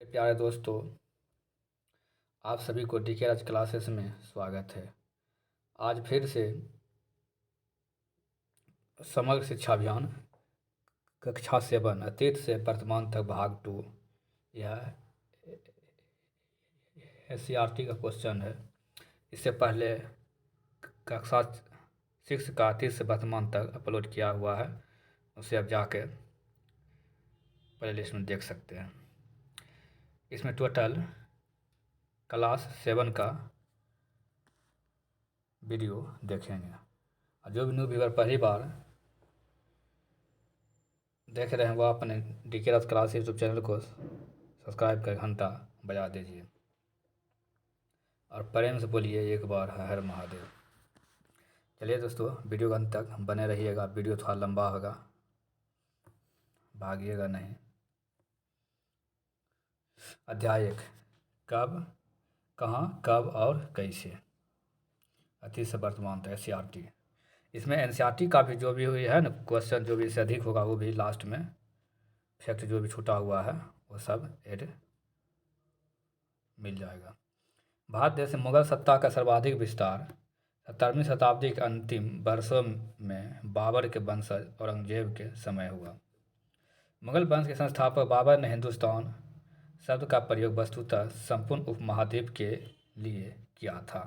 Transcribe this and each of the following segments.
प्यारे दोस्तों, आप सभी को डीके राज क्लासेस में स्वागत है। आज फिर से समग्र शिक्षा अभियान कक्षा 7 अतीत से वर्तमान तक भाग 2 यह एससीईआरटी का क्वेश्चन है। इससे पहले कक्षा 6 का अतीत से वर्तमान तक अपलोड किया हुआ है, उसे आप जाके प्ले लिस्ट में देख सकते हैं। इसमें टोटल क्लास 7 का वीडियो देखेंगे। और जो भी न्यू व्यूअर पहली बार देख रहे हैं वह अपने डीके राज क्लास यूट्यूब चैनल को सब्सक्राइब कर घंटा बजा दीजिए और प्रेम से बोलिए एक बार हर हर महादेव। चलिए दोस्तों, वीडियो अंत तक बने रहिएगा। वीडियो थोड़ा लंबा होगा, भागिएगा नहीं। अध्याय 1, कब, कहाँ, कब और कैसे, अतीत से वर्तमान तक एससीईआरटी। इसमें एनसीईआरटी का भी जो भी हुई है ना क्वेश्चन, जो भी इससे अधिक होगा वो भी लास्ट में फैक्ट जो भी छूटा हुआ है वो सब ऐड मिल जाएगा। भारत देश में मुगल सत्ता का सर्वाधिक विस्तार 17वीं शताब्दी के अंतिम वर्षों में बाबर के वंशज औरंगजेब के समय हुआ। मुगल वंश के संस्थापक बाबर ने हिंदुस्तान शब्द का प्रयोग वस्तुतः संपूर्ण उपमहाद्वीप के लिए किया था।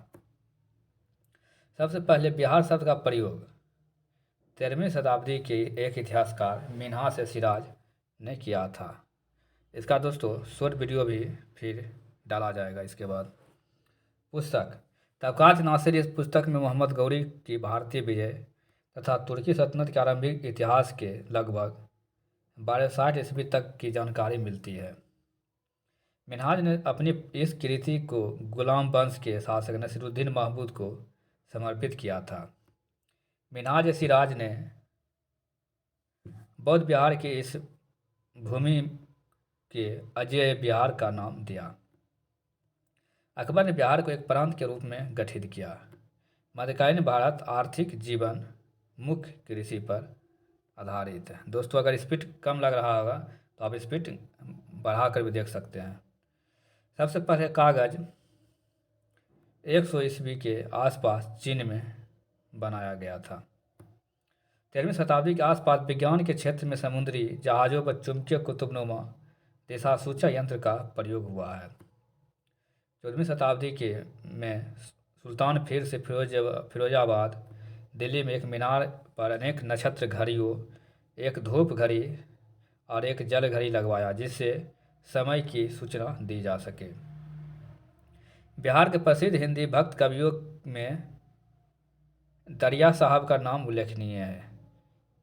सबसे पहले बिहार शब्द का प्रयोग 13वीं शताब्दी के एक इतिहासकार मिन्हाज सिराज ने किया था। इसका दोस्तों शॉर्ट वीडियो भी फिर डाला जाएगा। इसके बाद पुस्तक तबकात नासिर। इस पुस्तक में मोहम्मद गौरी की भारतीय विजय तथा तुर्की सल्तनत के आरंभिक इतिहास के लगभग 1260 ईस्वी तक की जानकारी मिलती है। मिन्हाज ने अपनी इस कृति को गुलाम वंश के शासक नसीरुद्दीन महमूद को समर्पित किया था। मिन्हाज सिराज ने बौद्ध बिहार के इस भूमि के अजय बिहार का नाम दिया। अकबर ने बिहार को एक प्रांत के रूप में गठित किया। मध्यकालीन भारत आर्थिक जीवन मुख्य कृषि पर आधारित है। दोस्तों, अगर स्पीड कम लग रहा होगा तो आप स्पीड बढ़ा कर भी देख सकते हैं। सबसे पहले कागज 100 ईस्वी के आसपास चीन में बनाया गया था। 13वीं शताब्दी के आसपास विज्ञान के क्षेत्र में समुद्री जहाज़ों पर चुंबकीय कुतुबनुमा दिशा सूचक यंत्र का प्रयोग हुआ है। 14वीं शताब्दी के में सुल्तान फिर से फिरोजाबाद दिल्ली में एक मीनार पर अनेक नक्षत्र घड़ियों, एक धूप घड़ी और एक जल घड़ी लगवाया, जिससे समय की सूचना दी जा सके। बिहार के प्रसिद्ध हिंदी भक्त कवियों में दरिया साहब का नाम उल्लेखनीय है।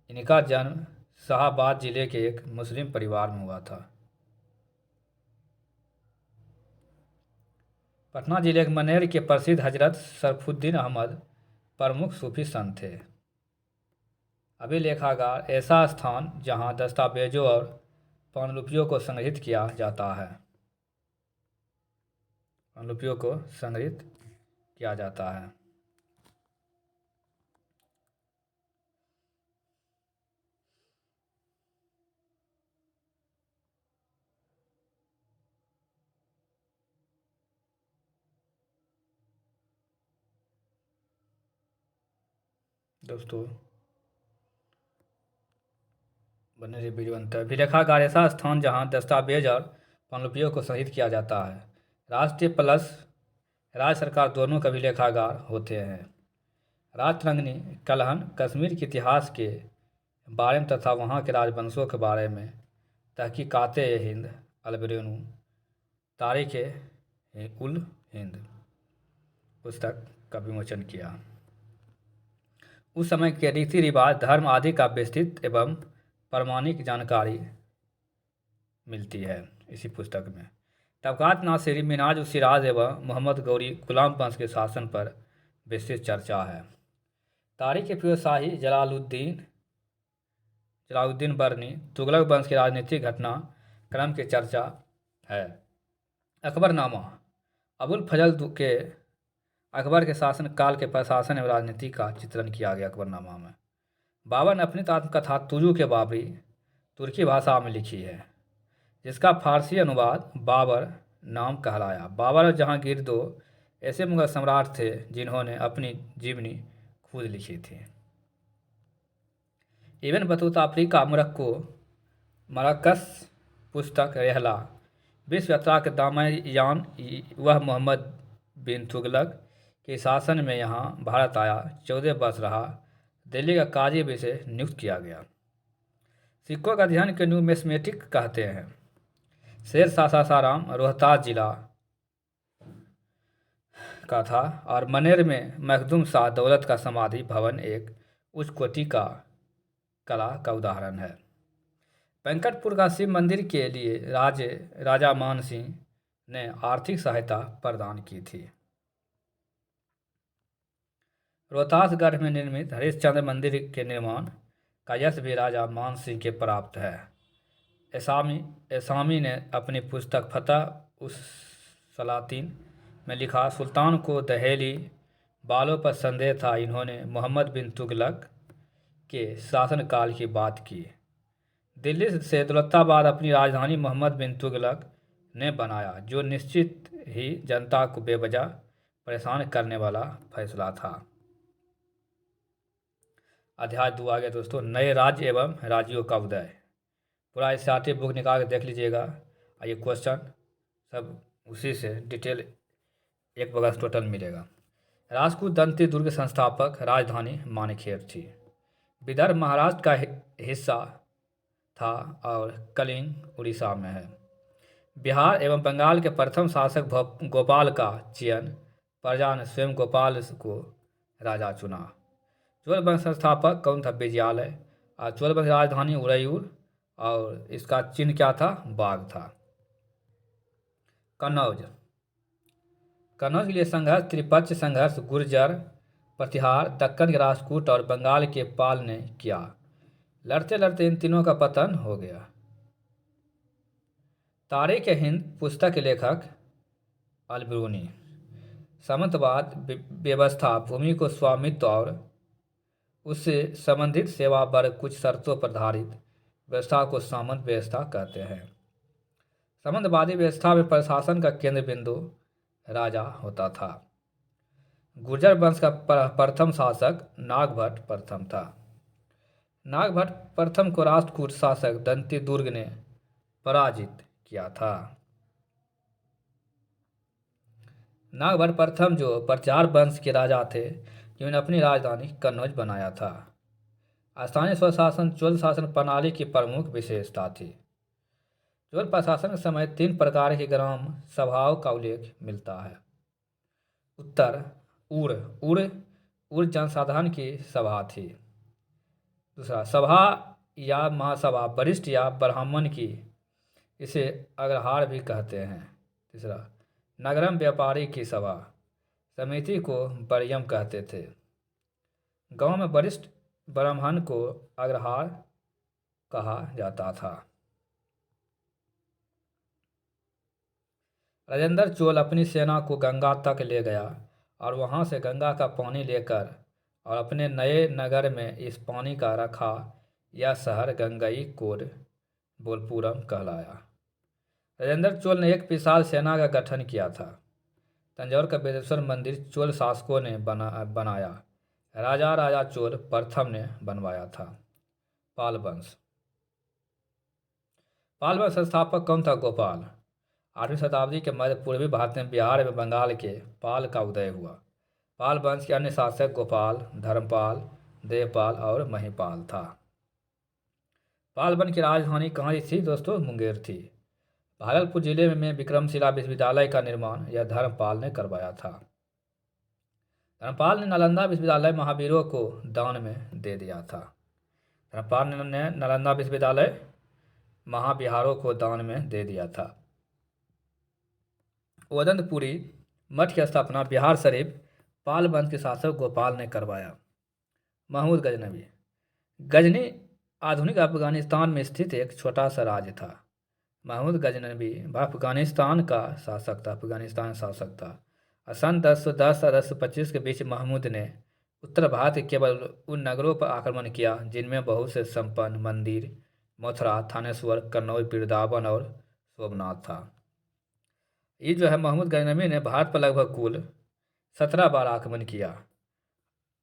इनका जन्म शाहाबाद जिले के एक मुस्लिम परिवार में हुआ था। पटना जिले के मनेर के प्रसिद्ध हजरत शरफुद्दीन अहमद प्रमुख सूफी संत थे। अभिलेखागार ऐसा स्थान जहां दस्तावेजों और पांडुलिपियों को संग्रहित किया जाता है। पांडुलिपियों को संग्रहित किया जाता है। दोस्तों बने रहिए वीडियो अंत तक। अभिलेखागार ऐसा स्थान जहां दस्तावेज और पांडुलिपियों को संग्रहित किया जाता है। राष्ट्रीय प्लस राज्य सरकार दोनों का अभिलेखागार होते हैं। राजतरंगिणी कलहन कश्मीर के इतिहास के बारे में तथा वहाँ के राजवंशों के बारे में तहकीकात हिंद अलबरेनू तारीख उल हिंद पुस्तक का विमोचन किया। उस समय के रीति रिवाज, धर्म आदि का विस्तृत एवं प्रामाणिक जानकारी मिलती है इसी पुस्तक में। तबकात नासिरी, मिन्हाज सिराज एवं मोहम्मद गौरी गुलाम वंश के शासन पर विस्तृत चर्चा है। तारीख फिरोज शाही, जलालुद्दीन बरनी, तुगलक वंश के राजनीतिक घटना क्रम की चर्चा है। अकबरनामा, अबुल फजल के अकबर के शासन काल के प्रशासन एवं राजनीति का चित्रण किया गया अकबरनामा में। बाबर ने अपनी आत्मकथा तुजू के बाबरी तुर्की भाषा में लिखी है, जिसका फारसी अनुवाद बाबर नाम कहलाया। बाबर और जहांगीर दो ऐसे मुगल सम्राट थे जिन्होंने अपनी जीवनी खुद लिखी थी। इब्न बतूता अफ्रीका, मोरक्को, मरकस पुस्तक रहला विश्व यात्रा के दामयान वह मोहम्मद बिन तुगलक के शासन में यहाँ भारत आया, 14 वर्ष रहा, दिल्ली का काजी भी से नियुक्त किया गया। सिक्कों का अध्ययन के न्यूमिस्मेटिक कहते हैं। शेर शाह सासाराम रोहतास जिला का था और मनेर में मखदूम शाह दौलत का समाधि भवन एक उच्च कोटि का कला का उदाहरण है। वेंकटपुर का शिव मंदिर के लिए राजा मान सिंह ने आर्थिक सहायता प्रदान की थी। रोहतासगढ़ में निर्मित हरिश्चंद्र मंदिर के निर्माण का यश भी राजा मान सिंह के प्राप्त है। एसामी ने अपनी पुस्तक फतह उस सलातीन में लिखा, सुल्तान को दहेली बालों पर संदेह था, इन्होंने मोहम्मद बिन तुगलक के शासनकाल की बात की। दिल्ली से दौलताबाद अपनी राजधानी मोहम्मद बिन तुगलक ने बनाया, जो निश्चित ही जनता को बेवजह परेशान करने वाला फैसला था। अध्याय 2 आ गया दोस्तों, नए राज्य एवं राज्यों का उदय। पूरा एसआरटी बुक निकाल के देख लीजिएगा। ये क्वेश्चन सब उसी से डिटेल एक बगल टोटल मिलेगा। राजपूत दंती दुर्ग संस्थापक राजधानी मानेखेर थी। विदर्भ महाराष्ट्र का हिस्सा था और कलिंग उड़ीसा में है। बिहार एवं बंगाल के प्रथम शासक गोपाल का चयन प्रजा ने स्वयं गोपाल को राजा चुना। चोल वंश संस्थापक कौन था? विजयालय। और चोल वंश राजधानी उरैयूर और इसका चिन्ह क्या था? बाघ था। कन्नौज के लिए संघर्ष, त्रिपक्ष संघर्ष गुर्जर प्रतिहार, दक्कन के राजपूत और बंगाल के पाल ने किया। लड़ते लड़ते इन तीनों का पतन हो गया। तारीख हिंद पुस्तक के लेखक अलबरूनी। सामंतवाद व्यवस्था भूमि को स्वामित्व और उससे संबंधित सेवा वर्ग कुछ शर्तों पर आधारित व्यवस्था को सामंत व्यवस्था कहते हैं। सामंतवादी व्यवस्था में प्रशासन का केंद्र बिंदु राजा होता था। गुर्जर वंश का प्रथम शासक नागभट्ट प्रथम था। नागभट्ट प्रथम को राष्ट्रकूट शासक दंती दुर्ग ने पराजित किया था। नागभट्ट प्रथम जो प्रचार वंश के राजा थे, जिन्होंने अपनी राजधानी कन्नौज बनाया था। स्थानीय स्वशासन चोल शासन प्रणाली की प्रमुख विशेषता थी। चोल प्रशासन के समय 3 प्रकार की ग्राम सभाओं का उल्लेख मिलता है। उत्तर उड़ जनसाधारण की सभा थी। दूसरा सभा या महासभा वरिष्ठ या ब्राह्मण की, इसे अग्रहार भी कहते हैं। तीसरा नगरम व्यापारी की सभा, समिति को बरियम कहते थे। गांव में वरिष्ठ ब्राह्मण को अग्रहार कहा जाता था। राजेंद्र चोल अपनी सेना को गंगा तक ले गया और वहां से गंगा का पानी लेकर और अपने नए नगर में इस पानी का रखा। यह शहर गंगई कोड बोलपुरम कहलाया। राजेंद्र चोल ने एक विशाल सेना का गठन किया था। तंजौर का बेदेश्वर मंदिर चोल शासकों ने बनाया। राजा चोल प्रथम ने बनवाया था। पाल वंश संस्थापक कौन था? गोपाल। 8वीं शताब्दी के मध्य पूर्वी भारत में बिहार एवं बंगाल के पाल का उदय हुआ। पाल वंश के अन्य शासक गोपाल, धर्मपाल, देवपाल और महिपाल था। पाल वंश की राजधानी कहाँ थी दोस्तों? मुंगेर थी। भागलपुर जिले में विक्रमशिला विश्वविद्यालय का निर्माण यह धर्मपाल ने करवाया था। धर्मपाल ने नालंदा विश्वविद्यालय महावीरों को दान में दे दिया था। धर्मपाल ने नालंदा विश्वविद्यालय महाविहारों को दान में दे दिया था। ओदंतपुरी मठ की स्थापना बिहार शरीफ पाल वंश के शासक गोपाल ने करवाया। महमूद गजनवी। गजनी आधुनिक अफगानिस्तान में स्थित एक छोटा सा राज्य था। महमूद गजनवी अफगानिस्तान का शासक था। सन 1010 और 1025 के बीच महमूद ने उत्तर भारत के केवल उन नगरों पर आक्रमण किया जिनमें बहुत से संपन्न मंदिर, मथुरा, थानेश्वर, कन्नौज, वृंदावन और सोमनाथ था। ये जो है मोहम्मद गजनबी ने भारत पर लगभग कुल 17 बार आक्रमण किया।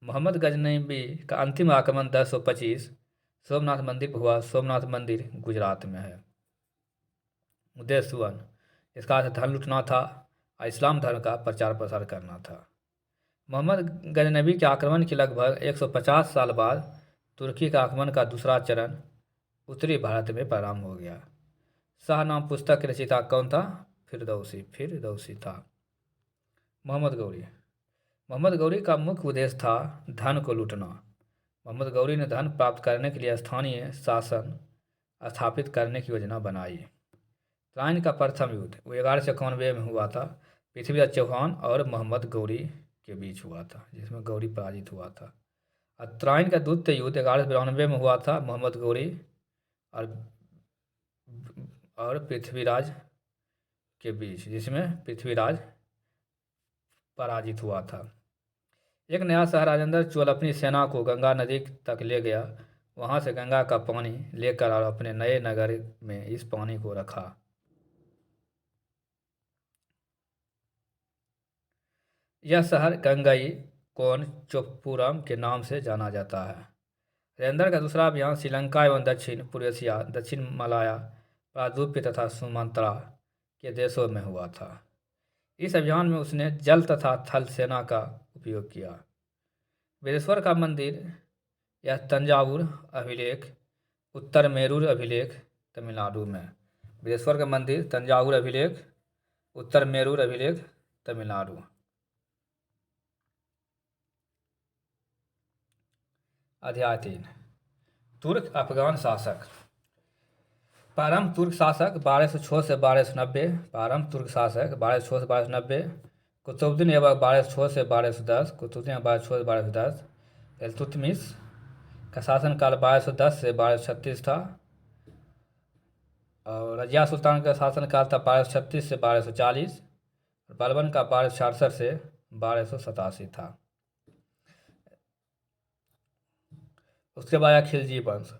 मोहम्मद गजनबी का अंतिम आक्रमण 1025 सोमनाथ मंदिर पर हुआ। सोमनाथ मंदिर गुजरात में है। उद्देश्य 1, इसका अर्थ धन लूटना था और इस्लाम धर्म का प्रचार प्रसार करना था। मोहम्मद गजनबी के आक्रमण के लगभग 150 साल बाद तुर्की का आक्रमण का दूसरा चरण उत्तरी भारत में प्रारंभ हो गया। शाहनाम पुस्तक के रचयिता कौन था? फिरदौसी था। मोहम्मद गौरी का मुख्य उद्देश्य था धन को लूटना। मोहम्मद गौरी ने धन प्राप्त करने के लिए स्थानीय शासन स्थापित करने की योजना बनाई। त्राइन का प्रथम युद्ध वो 1191 में हुआ था। पृथ्वीराज चौहान और मोहम्मद गौरी के बीच हुआ था, जिसमें गौरी पराजित हुआ था। और त्राइन का द्वितीय युद्ध 1192 में हुआ था। मोहम्मद गौरी और पृथ्वीराज के बीच, जिसमें पृथ्वीराज पराजित हुआ था। एक नया शहर राजेंद्र चोल अपनी सेना को गंगा नदी तक ले गया। वहां से गंगा का पानी लेकर और अपने नए नगर में इस पानी को रखा। यह शहर गंगई कोन चोपुरम के नाम से जाना जाता है। राजेंद्र का दूसरा अभियान श्रीलंका एवं दक्षिण पूर्व एशिया, दक्षिण मलाया प्रायद्वीप तथा सुमात्रा के देशों में हुआ था। इस अभियान में उसने जल तथा थल सेना का उपयोग किया। बिदेश्वर का मंदिर यह तंजावुर अभिलेख उत्तर मेरूर अभिलेख तमिलनाडु में। बिदेश्वर का मंदिर तंजावुर अभिलेख उत्तर मेरूर अभिलेख तमिलनाडु। अध्याय 3, तुर्क अफगान शासक। प्रारंभ तुर्क शासक 1206 से 1290। प्रारंभ तुर्क शासक 1206 से 1290। कुतुबुद्दीन ऐबक 1206 से 1210। कुतुबुद्दीन 1206 से 1210। इल्तुतमिश का शासनकाल 1210 से 1236 था। और रजिया सुल्तान का शासनकाल था 1236 से 1240। और बलबन का 1266 से 1287 था। उसके बाद आया खिलजी वंश।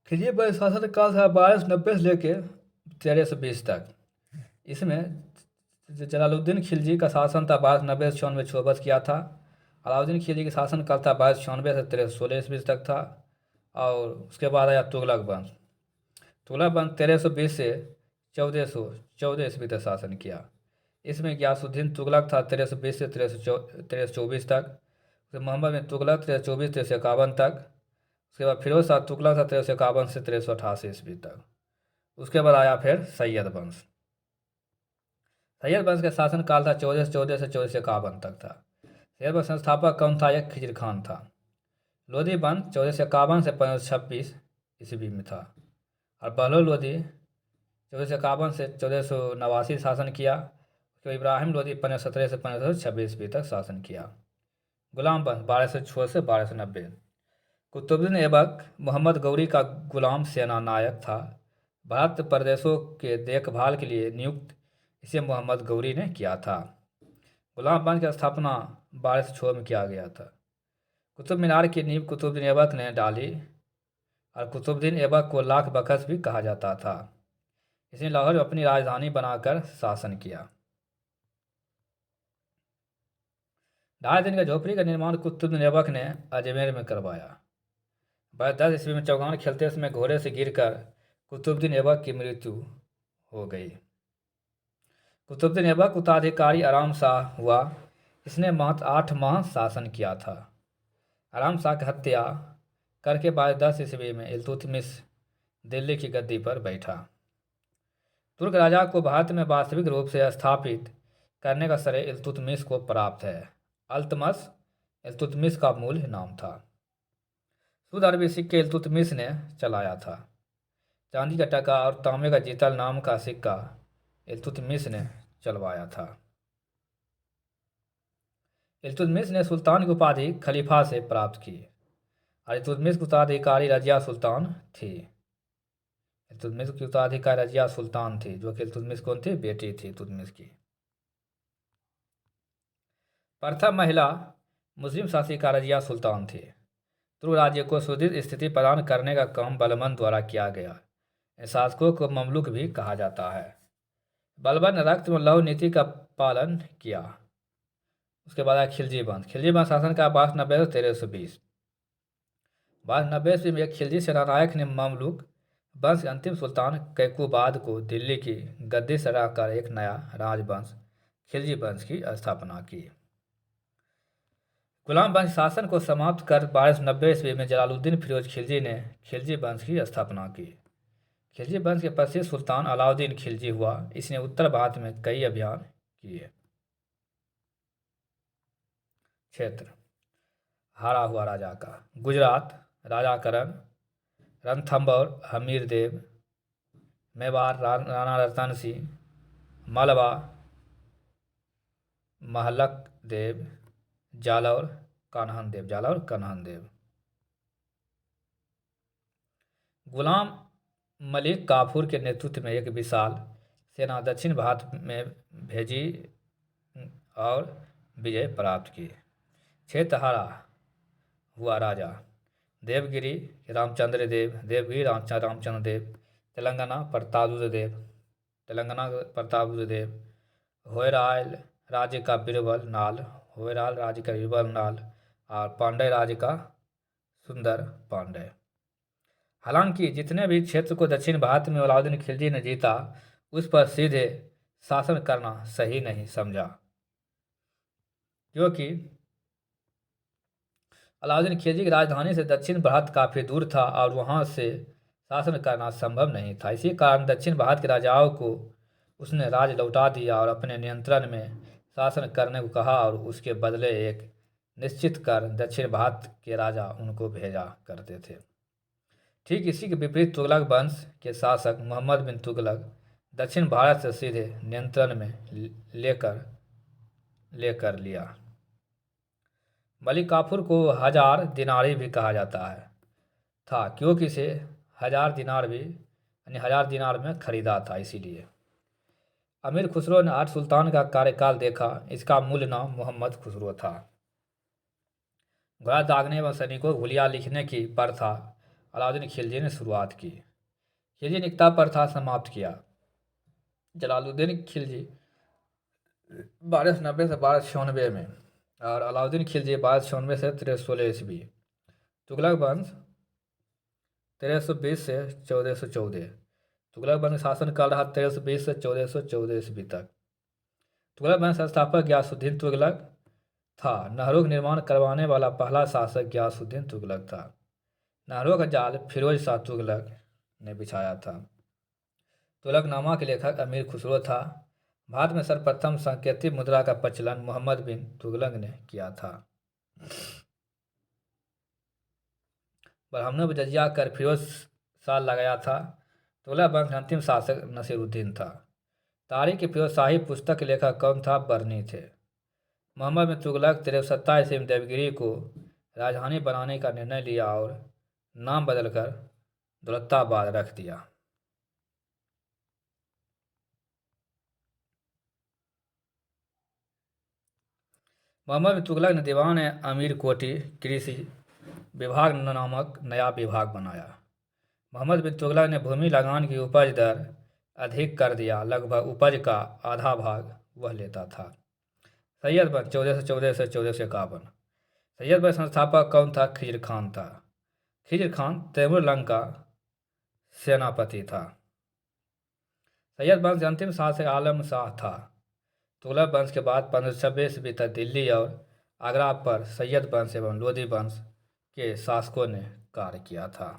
खिलजी वंश शासनकाल था 1290 से लेके 1320 तक। इसमें जलालुद्दीन खिलजी का शासन था 1290 से 96 छोबत किया था। अलाउद्दीन खिलजी का शासनकाल था 1296 से 1316 ईस्वी तक था। और उसके बाद आया तुगलक वंश। तुगलक वंश 1320 से 1414 ईस्वी तक शासन किया। इसमें गियासुद्दीन तुगलक था 1320 से 1324 तक। फिर मोहम्मद बिन तुगलक 1324 1351 तक। उसके बाद फिरोज शाह तुगलक था 1351 से 1388 ईस्वी तक। उसके बाद आया फिर सैयद वंश। सैयद वंश का शासनकाल था 1414 से 1451 तक था। सैयद वंश संस्थापक कौन था? एक खिजर खान था। लोधी वंश 1451 से 1526 ईस्वी में था। और बहलोल लोधी 1451 से 1489 शासन किया। उसके इब्राहिम लोधी 1517 से 1526 ईस्वी तक शासन किया। गुलाम वंश 1206 से 1290। कुतुबुद्दीन ऐबक मोहम्मद गौरी का गुलाम सेना नायक था। भारत प्रदेशों के देखभाल के लिए नियुक्त इसे मोहम्मद गौरी ने किया था। गुलाम वंश की स्थापना 1206 में किया गया था। कुतुब मीनार की नींव कुतुबुद्दीन ऐबक ने डाली। और कुतुबुद्दीन ऐबक को लाख बखश भी कहा जाता था। इसने लाहौर में अपनी राजधानी बनाकर शासन किया। 2.5 दिन का झोपड़ी का निर्माण कुतुबुद्दीन ऐबक ने अजमेर में करवाया। 1210 ईस्वी में चौगान खेलते समय घोड़े से गिरकर कुतुबुद्दीन ऐबक की मृत्यु हो गई। कुतुबुद्दीन ऐबक उत्तराधिकारी आराम शाह हुआ। इसने मात्र 8 माह शासन किया था। आराम शाह की हत्या करके 1210 ईस्वी में इल्तुतमिश दिल्ली की गद्दी पर बैठा। तुर्क राजा को भारत में वास्तविक रूप से स्थापित करने का श्रेय इल्तुतमिश को प्राप्त है। अल्तमश इल्तुतमिश का मूल नाम था। शुद्ध अरबी सिक्के इल्तुतमिश ने चलाया था। चांदी का टका और तांबे का जीतल नाम का सिक्का इल्तुतमिश ने चलवाया था। इल्तुतमिश ने सुल्तान की उपाधि खलीफा से प्राप्त की। और इल्तुतमिश की उत्तराधिकारी रजिया सुल्तान थी। इल्तुतमिश की उत्तराधिकारी रजिया सुल्तान थी, जो कि इल्तुतमिश कौन थी? बेटी थी इल्तुतमिश की। प्रथम महिला मुस्लिम शासिका रजिया सुल्तान थी। तुर्क राज्य को सुदृढ़ स्थिति प्रदान करने का काम बलबन द्वारा किया गया। शासकों को ममलूक भी कहा जाता है। बलबन ने रक्त में लौह नीति का पालन किया। उसके बाद आया खिलजी वंश। खिलजी वंश शासन का 1290 से 1320। 1290 ईस्वी में एक खिलजी सेनानायक ने ममलूक वंश के अंतिम सुल्तान कैकुबाद को दिल्ली की गद्दी से हटाकर एक नया राजवंश खिलजी वंश की स्थापना की। गुलाम वंश शासन को समाप्त कर 1290 ईस्वी में जलालुद्दीन फिरोज खिलजी ने खिलजी वंश की स्थापना की। खिलजी वंश के प्रसिद्ध सुल्तान अलाउद्दीन खिलजी हुआ। इसने उत्तर भारत में कई अभियान किए। क्षेत्र हारा हुआ राजा का: गुजरात राजा करण, रणथंभौर हमीर देव, मेवाड़ राणा रतन सिंह, मालवा महलक देव, जालौर कान्हन देव। गुलाम मलिक काफूर के नेतृत्व में एक विशाल सेना दक्षिण भारत में भेजी और विजय प्राप्त की। क्षेत्र हारा हुआ राजा: देवगिरी रामचंद्र देव, तेलंगाना प्रतापरुद्र देव, होयराल राज्य का बीरबल नाल और पांड्य राज्य का सुंदर पांड्य। हालांकि जितने भी क्षेत्र को दक्षिण भारत में अलाउद्दीन खिलजी ने जीता, उस पर सीधे शासन करना सही नहीं समझा, क्योंकि अलाउद्दीन खिलजी की राजधानी से दक्षिण भारत काफ़ी दूर था और वहां से शासन करना संभव नहीं था। इसी कारण दक्षिण भारत के राजाओं को उसने राज लौटा दिया और अपने नियंत्रण में शासन करने को कहा और उसके बदले एक निश्चित कर दक्षिण भारत के राजा उनको भेजा करते थे। ठीक इसी के विपरीत तुगलक वंश के शासक मोहम्मद बिन तुगलक दक्षिण भारत से सीधे नियंत्रण में लेकर लिया। मलिक काफूर को 1000 दिनारी भी कहा जाता था, क्योंकि इसे 1000 दिनार में खरीदा था। इसीलिए अमीर खुसरो ने 8 सुल्तान का कार्यकाल देखा। इसका मूल नाम मोहम्मद खुसरो था। घोड़ा दागने व सैनिकों को हुलिया लिखने की प्रथा अलाउद्दीन खिलजी ने शुरुआत की। खिलजी ने किताब प्रथा समाप्त किया। जलालुद्दीन खिलजी 1290 से 1296 में और अलाउद्दीन खिलजी 1296 से 1316 ईस्वी। तुगलक वंश 1320 से 1414। तुगलक वंश शासन काल रहा 1320 से 1414 ईस्वी तक। तुगलक वंश संस्थापक गयासुद्दीन तुगलक था। नहरों का निर्माण करवाने वाला पहला शासक गयासुद्दीन तुगलक था। नहरों का जाल फिरोज शाह तुगलक ने बिछाया था। तुगलकनामा के लेखक अमीर खुसरो था। भारत में सर्वप्रथम सांकेतिक मुद्रा का प्रचलन मोहम्मद बिन तुगलक ने किया था। ब्राह्मणों पर जजिया कर फिरोज शाह लगाया था। तुगलक वंश का अंतिम शासक नसीरुद्दीन था। तारीख की फिरोज शाही पुस्तक के लेखक कौन था? बर्नी थे। मोहम्मद बिन तुगलक 1370 ईस्वी में देवगिरी को राजधानी बनाने का निर्णय लिया और नाम बदलकर दौलताबाद रख दिया। मोहम्मद बिन तुगलक ने दीवान अमीर कोठी कृषि विभाग नामक नया विभाग बनाया। मोहम्मद बिन तुगलक ने भूमि लगान की उपज दर अधिक कर दिया। लगभग उपज का आधा भाग वह लेता था। सैयद वंश 1414 से 1451। सैयद वंश संस्थापक कौन था? खिजर खान था। खिजर खान तैमूर लंग का सेनापति था। सैयद वंश का अंतिम शासक आलम शाह था। तुगलक वंश के बाद 1526 ईस्वी तक दिल्ली और आगरा पर सैयद वंश एवं लोधी वंश के शासकों ने कार्य किया था।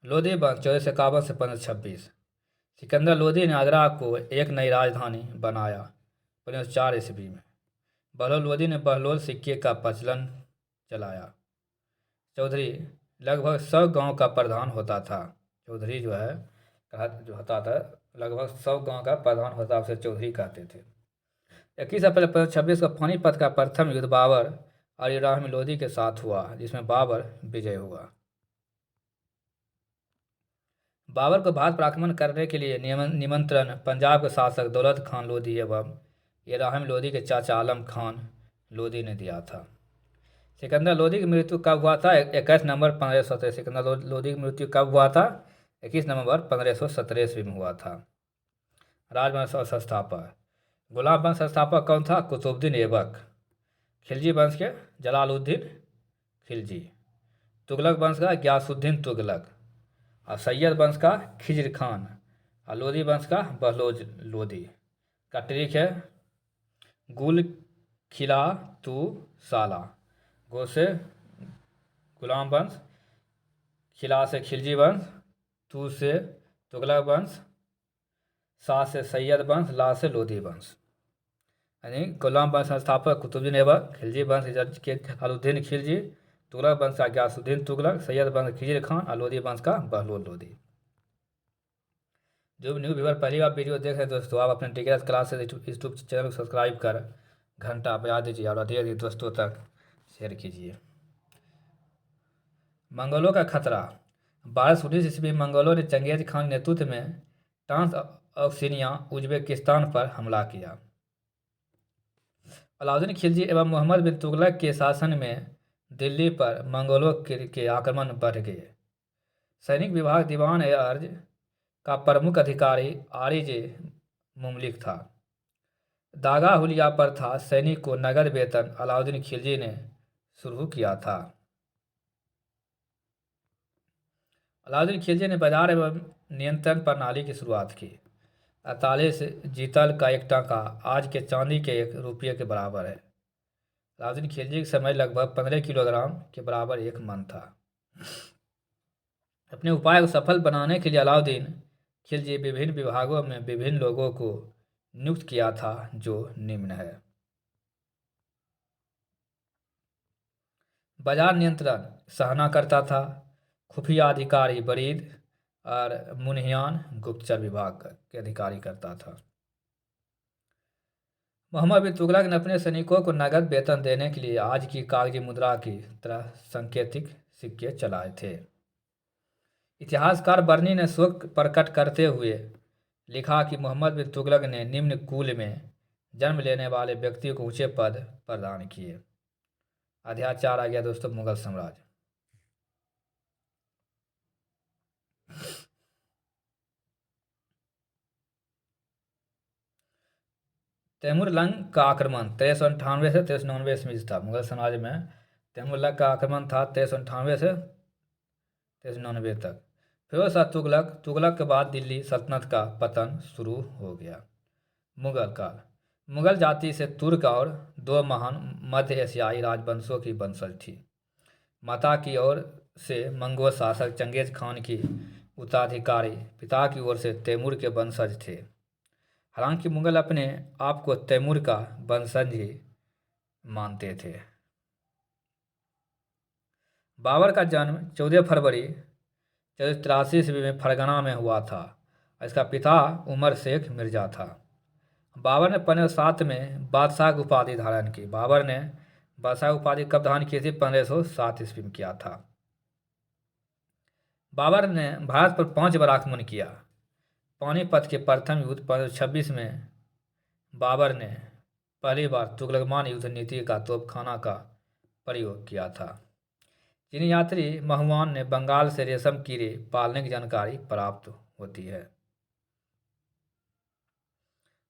लोधी वंश 1451 से 1526। सिकंदर लोधी ने आगरा को एक नई राजधानी बनाया 1504 ईस्वी में। बहलोल लोधी ने बहलोल सिक्के का प्रचलन चलाया। चौधरी लगभग 100 गांव का प्रधान होता था। चौधरी जो होता था लगभग 100 गांव का प्रधान होता, उसे चौधरी कहते थे। 21 अप्रैल 1526 को पानीपत का प्रथम युद्ध बाबर और इब्राहिम लोधी के साथ हुआ, जिसमें बाबर विजय हुआ। बाबर को भारत पर आक्रमण करने के लिए निमंत्रण पंजाब के शासक दौलत खान लोधी एवं इब्राहिम लोधी के चाचा आलम खान लोधी ने दिया था। सिकंदर लोदी की मृत्यु कब हुआ था? 21 नवंबर 1517। सिकंदर लोदी की मृत्यु कब हुआ था? 21 नवंबर 1517 ईस्वी में हुआ था। राजवंश और संस्थापक। गुलाम वंश संस्थापक कौन था? कुतुबुद्दीन ऐबक। खिलजी वंश के जलालुद्दीन खिलजी। तुगलक वंश का गयासुद्दीन तुगलक। और सैयद वंश का खिज्र खान। और लोदी वंश का बहलोज लोदी। का ट्रिक है गुल खिला तू साला। गो से गुलाम वंश, खिला से खिलजी वंश, तू से तुगलक वंश, सा से सैयद वंश, ला से लोधी वंश। यानी गुलाम वंश संस्थापक कुतुबुद्दीन ऐबक, खिलजी वंश के जलालुद्दीन खिलजी, तुगलक वंश का गयासुद्दीन तुगलक, सैयद वंश खिज्र खान और लोधी वंश का बहलोज लोधी। जो भी न्यू व्यूअर पहली बार वीडियो देख रहे हैं दोस्तों, आप अपने टिकट क्लास से यूट्यूब चैनल को सब्सक्राइब कर घंटा बजा दीजिए और अधिक अधिक दोस्तों तक शेयर कीजिए। मंगोलों का खतरा। 1219 ईस्वी में मंगोलों ने चंगेज खान के नेतृत्व में ट्रांस ऑक्सिनिया उज्बेकिस्तान पर हमला किया। अलाउद्दीन खिलजी एवं मोहम्मद बिन तुगलक के शासन में दिल्ली पर मंगोलों के आक्रमण बढ़ गए। सैनिक विभाग दीवान ए अर्ज का प्रमुख अधिकारी आरिजे मुमलिक था। दागा हुलिया पर था सैनिक को नगद वेतन अलाउद्दीन खिलजी ने शुरू किया था। अलाउद्दीन खिलजी ने बाजार एवं नियंत्रण प्रणाली की शुरुआत की। 48 जीतल का एक टाका आज के चांदी के 1 रुपये के बराबर है। अलाउद्दीन खिलजी के समय लगभग 15 किलोग्राम के बराबर 1 मन था। अपने उपाय को सफल बनाने के लिए अलाउद्दीन खिलजी विभिन्न विभागों में विभिन्न लोगों को नियुक्त किया था, जो निम्न है। बाजार नियंत्रण सहना करता था। खुफिया अधिकारी बरीद और मुनहियान गुप्तचर विभाग के अधिकारी करता था। मोहम्मद बिन तुगलक ने अपने सैनिकों को नगद वेतन देने के लिए आज की कागजी मुद्रा की तरह सांकेतिक सिक्के चलाए थे। इतिहासकार बर्नी ने शोक प्रकट करते हुए लिखा कि मोहम्मद बिन तुगलक ने निम्न कुल में जन्म लेने वाले व्यक्ति को ऊंचे पद प्रदान किए। अध्याय 4 आ गया दोस्तों, मुगल साम्राज्य। तैमूरलंग का आक्रमण 1398 से 1399 ईस्वी था। मुगल साम्राज्य में तैमूरलंग का आक्रमण था 1398 से 1399 तक। फिरोज शाह तुगलक के बाद दिल्ली सल्तनत का पतन शुरू हो गया। मुगल काल। मुगल जाति से तुर्क और 2 महान मध्य एशियाई राजवंशों की वंशज थी। माता की ओर से मंगोल शासक चंगेज खान की उत्तराधिकारी, पिता की ओर से तैमूर के वंशज थे। हालांकि मुगल अपने आप को तैमूर का वंशज ही मानते थे। बाबर का जन्म 14 फरवरी 1483 ईस्वी में फरगना में हुआ था। इसका पिता उमर शेख मिर्जा था। बाबर ने 1507 में बादशाह की उपाधि धारण की। बाबर ने बादशाह उपाधि कब धारण की थी? 1507 ईस्वी में किया था। बाबर ने भारत पर 5 बार आक्रमण किया। पानीपत के प्रथम युद्ध 1526 में बाबर ने पहली बार तुगलकमान युद्ध नीति का तोपखाना का प्रयोग किया था। चीनी यात्री महुआन ने बंगाल से रेशम कीड़े पालने की जानकारी प्राप्त होती है।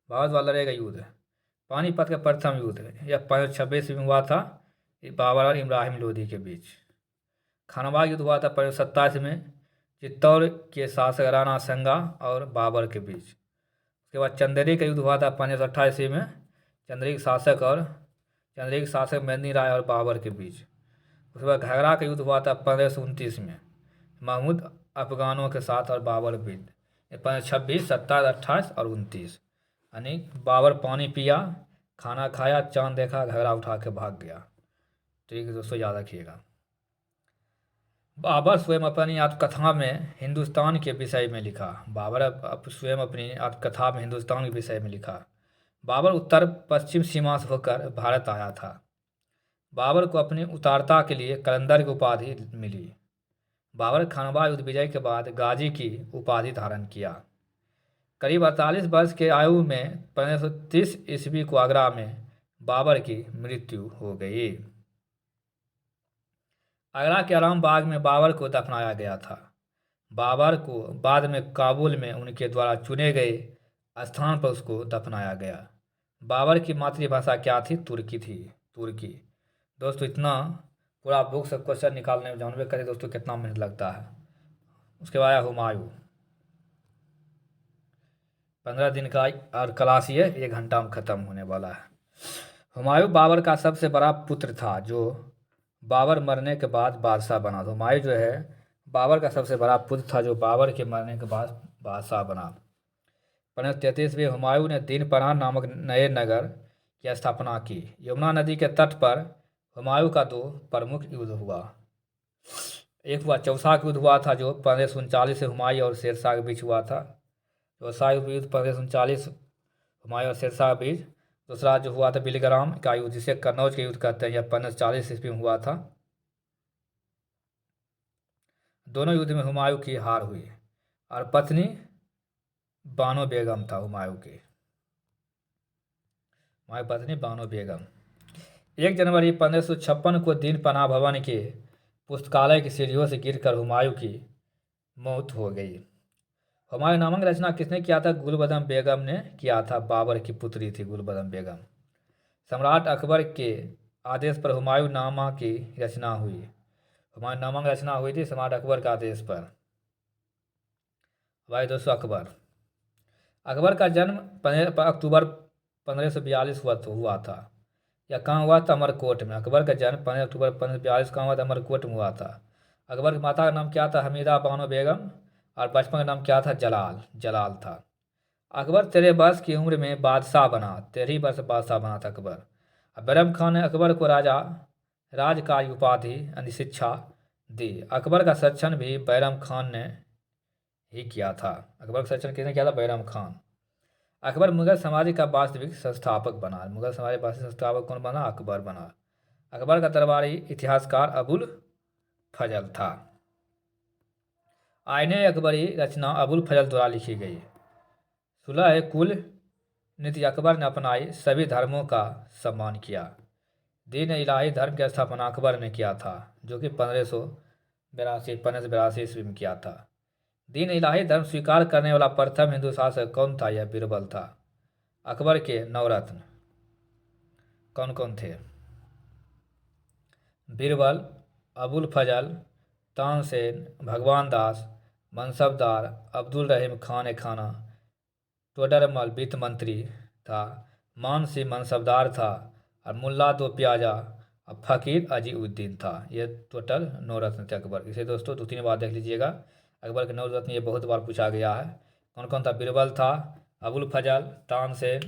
भारत वाला रहेगा युद्ध। पानीपत का प्रथम युद्ध यह 1526 में हुआ था, बाबर और इब्राहिम लोदी के बीच। खानाबाग युद्ध हुआ था 1527 में चित्तौड़ के शासक राणा संगा और बाबर के बीच। उसके बाद चंदेरी का युद्ध हुआ था 1528 ईस्वी में चंदेरी के शासक मेदिनी राय और बाबर के बीच। उसके बाद घाघरा का युद्ध हुआ था 1529 में महमूद अफगानों के साथ और बाबर के बीच। 1526, 27, 28 और 29। यानी बाबर पानी पिया, खाना खाया, चांद देखा, घाघरा उठा के भाग गया। ठीक है दोस्तों, याद रखिएगा। बाबर स्वयं अपनी आत्मकथा में हिंदुस्तान के विषय में लिखा। बाबर स्वयं अपनी आत्मकथा में हिंदुस्तान के विषय में लिखा। बाबर उत्तर पश्चिम सीमा से होकर भारत आया था। बाबर को अपनी उदारता के लिए कलंदर की उपाधि मिली। बाबर खानवा युद्ध विजय के बाद गाजी की उपाधि धारण किया। करीब 48 वर्ष के आयु में 1530 ईस्वी को आगरा में बाबर की मृत्यु हो गई। आगरा के आराम बाग में बाबर को दफनाया गया था। बाबर को बाद में काबुल में उनके द्वारा चुने गए स्थान पर उसको दफनाया गया। बाबर की मातृभाषा क्या थी? तुर्की थी, तुर्की। दोस्तों इतना पूरा बुक से क्वेश्चन निकालने में जानवे करें दोस्तों कितना मेहनत लगता है। उसके बाद हुमायूं, 15 दिन का और क्लास ये 1 घंटा में ख़त्म होने वाला है। हुमायूं बाबर का सबसे बड़ा पुत्र था जो बाबर मरने के बाद बादशाह बना। तो हुमायूं जो है बाबर का सबसे बड़ा पुत्र था जो बाबर के मरने के बाद बादशाह बना। 1533 में हुमायूं ने दीनपनाह नामक नए नगर की स्थापना की। यमुना नदी के तट पर हुमायूं का 2 प्रमुख युद्ध हुआ। एक हुआ चौसा युद्ध हुआ था जो 1539 से हुमायूं और शेरशाह के बीच हुआ था। चौसा युद्ध 1539 हुमायूं और शेरशाह के बीच। दूसरा जो हुआ था बिलग्राम का युद्ध जिसे कन्नौज के युद्ध कहते हैं, यह 1540 ईस्वी में हुआ था। दोनों युद्ध में हुमायूं की हार हुई और पत्नी बानो बेगम था हुमायूं की, हुमायूं पत्नी बानो बेगम। 1 जनवरी 1556 को दीनपनाह भवन के पुस्तकालय की सीढ़ियों से गिरकर हुमायूं की मौत हो गई। हुमायूं नामक रचना किसने किया था? गुलबदन बेगम ने किया था। बाबर की पुत्री थी गुलबदन बेगम। सम्राट अकबर के आदेश पर हुमायूं नामा की रचना हुई। हुमायूं नामा की रचना हुई थी सम्राट अकबर के आदेश पर। भाई दोस्तों अकबर का जन्म 15 अक्टूबर 1542 हुआ था। यह कहाँ हुआ था? अमरकोट में। अकबर का जन्म 15 अक्टूबर 1542 कहाँ हुआ था? अमरकोट में हुआ था। अकबर की माता का नाम क्या था? हमीदा बानो बेगम। और बचपन का नाम क्या था? जलाल था। अकबर 13 वर्ष की उम्र में बादशाह बना। 13 वर्ष बादशाह बना था अकबर। बैरम खान ने अकबर को राज का उपाधि यानी शिक्षा दी। अकबर का संरक्षण भी बैरम खान ने ही किया था। अकबर का संरक्षण किसने किया था? बैरम खान। अकबर मुगल साम्राज्य का वास्तविक संस्थापक बना। मुगल साम्राज्य का वास्तविक संस्थापक कौन बना? अकबर बना। अकबर का दरबारी इतिहासकार अबुल फजल था। आईने अकबरी रचना अबुल फजल द्वारा लिखी गई। 16 कुल नीति अकबर ने अपनाई, सभी धर्मों का सम्मान किया। दीन इलाही धर्म की स्थापना अकबर ने किया था जो कि 1582 ईस्वी में किया था। दीन इलाही धर्म स्वीकार करने वाला प्रथम हिंदू शासक कौन था? यह बीरबल था। अकबर के नवरत्न कौन कौन थे? बीरबल, अबुल फजल, तानसेन, भगवान दास, मनसबदार, अब्दुल रहीम खान खाना, टोडरमल वित्त मंत्री था, मान सिंह मनसबदार था और मुल्ला दो प्याजा और फ़कीर अजीउद्दीन था। ये टोटल 9 रत्न थे अकबर। इसे दोस्तों 2-3 बार देख लीजिएगा। अकबर के 9 रत्न ये बहुत बार पूछा गया है। कौन कौन था? बीरबल था, अबुल फजल, तानसेन,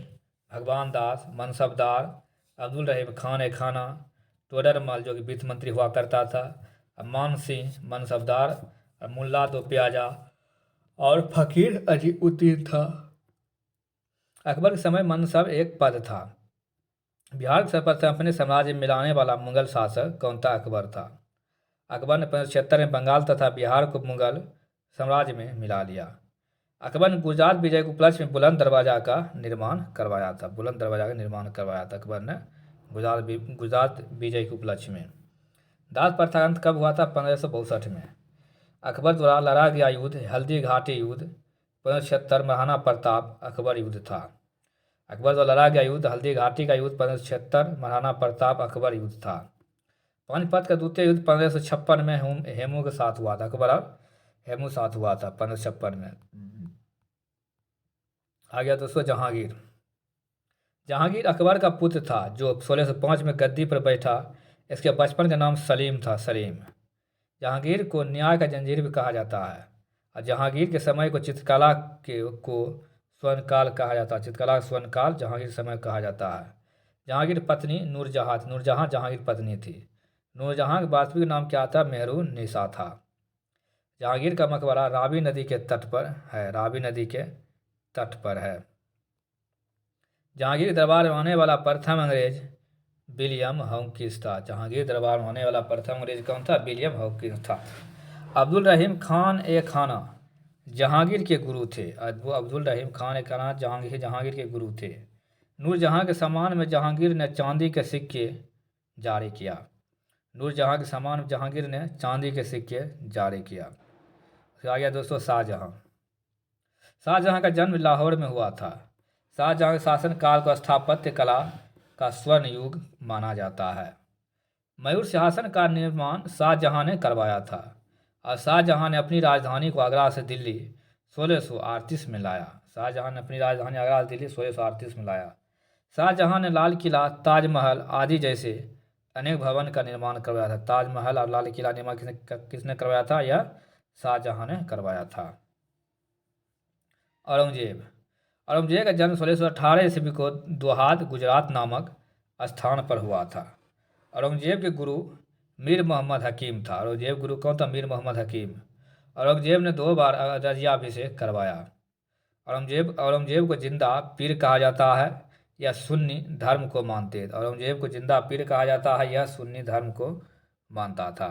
भगवान दास, मनसबदार, अब्दुल रहीम खान खाना, टोडरमल जो कि वित्त मंत्री हुआ करता था, मान सिंह मनसबदार और मुल्ला दो प्याजा और फ़कीर अजीउद्दीन था। अकबर के समय मनसब एक पद था। बिहार के सर्वप्रथम अपने साम्राज्य में मिलाने वाला मुगल शासक कौन था? अकबर था। अकबर ने 1576 में बंगाल तथा बिहार को मुगल साम्राज्य में मिला लिया। अकबर ने गुजरात विजय के उपलक्ष्य में बुलंद दरवाजा का निर्माण करवाया था। बुलंद दरवाजा का निर्माण करवाया था अकबर ने गुजरात विजय के उपलक्ष्य में। दास प्रथा का अंत कब हुआ था? 1562 में। अकबर द्वारा लड़ा गया युद्ध हल्दी घाटी युद्ध 1576 महाराणा प्रताप अकबर युद्ध था। अकबर द्वारा लड़ा गया युद्ध हल्दी घाटी का युद्ध 1576 महाराणा प्रताप अकबर युद्ध था। पानीपत का द्वितीय युद्ध 1556 में हेमू के साथ हुआ था। अकबर और हेमू साथ हुआ था 1556 में। आ गया दोस्तों जहांगीर। जहांगीर अकबर का पुत्र था जो 1605 में गद्दी पर बैठा। इसके बचपन का नाम सलीम था। सलीम। जहांगीर को न्याय का जंजीर भी कहा जाता है और जहांगीर के समय को चित्रकला को स्वर्णकाल कहा जाता है। चित्रकला का स्वर्णकाल जहांगीर समय कहा जाता है। जहांगीर पत्नी नूरजहां जहांगीर पत्नी थी। नूरजहां का वास्तविक नाम क्या था? मेहरून निसा था। जहांगीर का मकबरा रावी नदी के तट पर है। रावी नदी के तट पर है। जहांगीर दरबार में आने वाला प्रथम अंग्रेज विलियम हॉकिंस था। जहांगीर दरबार में आने वाला प्रथम अंग्रेज कौन था? विलियम हॉकिंस था। अब्दुल रहीम खान खाना जहांगीर के गुरु थे। अब्दुल रहीम खान खाना जहांगीर के गुरु थे। नूरजहां के सम्मान में जहांगीर ने चांदी के सिक्के जारी किया। नूरजहाँ के समान जहांगीर ने चांदी के सिक्के जारी किया। फिर आ गया दोस्तों शाहजहाँ। शाहजहाँ का जन्म लाहौर में हुआ था। शाहजहाँ के शासनकाल को स्थापत्य कला का स्वर्ण युग माना जाता है। मयूर सिंहासन का निर्माण शाहजहाँ ने करवाया था और शाहजहाँ ने अपनी राजधानी को आगरा से दिल्ली 1638 में लाया। शाहजहाँ ने अपनी राजधानी आगरा से दिल्ली 1638 में लाया। शाहजहाँ ने लाल किला, ताजमहल आदि जैसे अनेक भवन का निर्माण करवाया था। ताजमहल और लाल किला निर्माण किसने करवाया था? यह शाहजहाँ ने करवाया था। औरंगजेब। औरंगजेब का जन्म 1618 ईस्वी को दोहाद, गुजरात नामक स्थान पर हुआ था। औरंगजेब के गुरु मीर मोहम्मद हकीम था। औरंगजेब गुरु कौन था? मीर मोहम्मद हकीम। औरंगजेब ने 2 बार राज्याभिषेक करवाया। औरंगजेब को जिंदा पीर कहा जाता है। यह सुन्नी धर्म को मानते। औरंगजेब को जिंदा पीर कहा जाता है। यह सुन्नी धर्म को मानता था।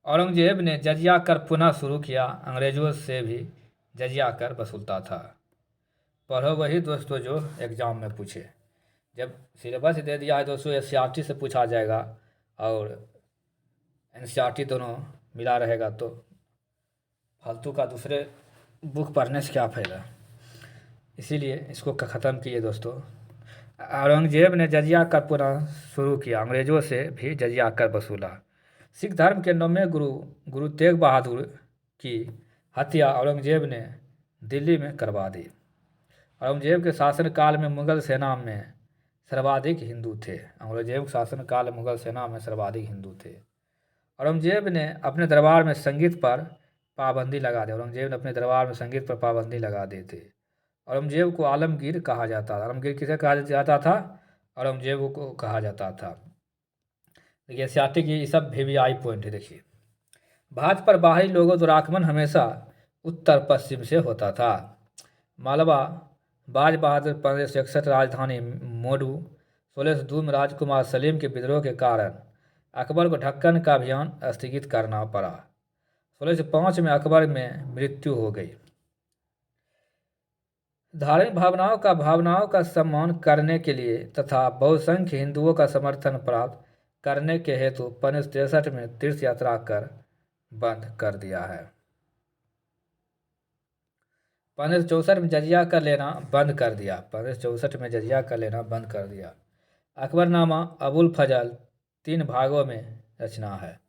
औरंगजेब ने जजिया कर पुनः शुरू किया। अंग्रेजों से भी जजिया कर वसूलता था। पढ़ो वही दोस्तों जो एग्जाम में पूछे। जब सिलेबस दे दिया है दोस्तों, एनसीईआरटी से पूछा जाएगा और एनसीईआरटी दोनों मिला रहेगा तो फालतू का दूसरे बुक पढ़ने से क्या फ़ायदा। इसीलिए इसको ख़त्म किए दोस्तों। औरंगजेब ने जजिया कर पुनः शुरू किया। अंग्रेज़ों से भी जजिया कर वसूला। सिख धर्म के 9वें गुरु तेग बहादुर की हत्या औरंगजेब ने दिल्ली में करवा दी। औरंगजेब के शासनकाल में मुगल सेना में सर्वाधिक हिंदू थे। औरंगजेब के शासनकाल में मुगल सेना में सर्वाधिक हिंदू थे। औरंगजेब ने अपने दरबार में संगीत पर पाबंदी लगा दी। औरंगजेब ने अपने दरबार में संगीत पर पाबंदी लगा दी थी। औरंगजेब को आलमगीर कहा जाता था। आलमगीर किसे कहा जाता था? औरंगजेब को कहा जाता था। देखिए एशियाटिक ये सब VVI पॉइंट है। देखिए भारत पर बाहरी लोगों द्वारा आक्रमण हमेशा उत्तर पश्चिम से होता था। मालवा बाज बहादुर 1561 राजधानी मोडू 1602 में राजकुमार सलीम के विद्रोह के कारण अकबर को ढक्कन का अभियान स्थगित करना पड़ा। 1605 में अकबर में मृत्यु हो गई। धार्मिक भावनाओं का सम्मान करने के लिए तथा बहुसंख्य हिंदुओं का समर्थन प्राप्त करने के हेतु 1563 में तीर्थ यात्रा कर बंद कर दिया है। 1564 में जजिया कर लेना बंद कर दिया। 1564 में जजिया कर लेना बंद कर दिया। अकबरनामा अबुल फजल 3 भागों में रचना है।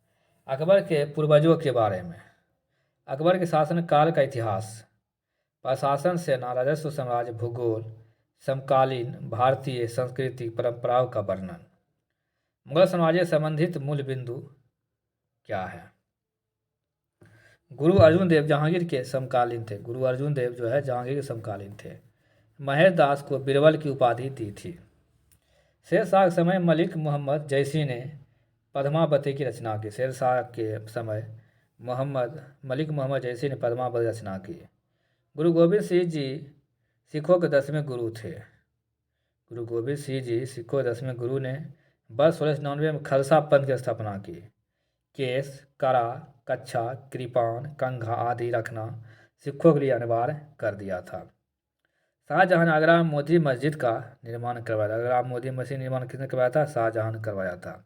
अकबर के पूर्वजों के बारे में, अकबर के शासनकाल का इतिहास, प्रशासन, सेना, राजस्व, साम्राज्य, भूगोल, समकालीन भारतीय संस्कृति परंपराओं का वर्णन। मुगल साम्राज्य से संबंधित मूल बिंदु क्या है? गुरु अर्जुन देव जहांगीर के समकालीन थे। गुरु अर्जुन देव जो है जहांगीर के समकालीन थे। महेश दास को बीरबल की उपाधि दी थी। शेरशाह के समय मलिक मोहम्मद जैसी ने पद्मावती की रचना की। शेरशाह के समय मलिक मोहम्मद जैसी ने पद्मावती रचना की। गुरु गोबिंद सिंह जी सिखों के 10वें गुरु थे। गुरु गोबिंद सिंह जी सिखों के 10वें गुरु ने वर्ष 1699 में खालसा पंथ की स्थापना की। केस, कड़ा, कच्छा, कृपान, कंघा आदि रखना सिखों के लिए अनिवार्य कर दिया था। शाहजहां ने आगरा में मोदी मस्जिद का निर्माण करवाया था। आगरा में मोदी मस्जिद निर्माण किसने करवाया था? शाहजहां ने करवाया था।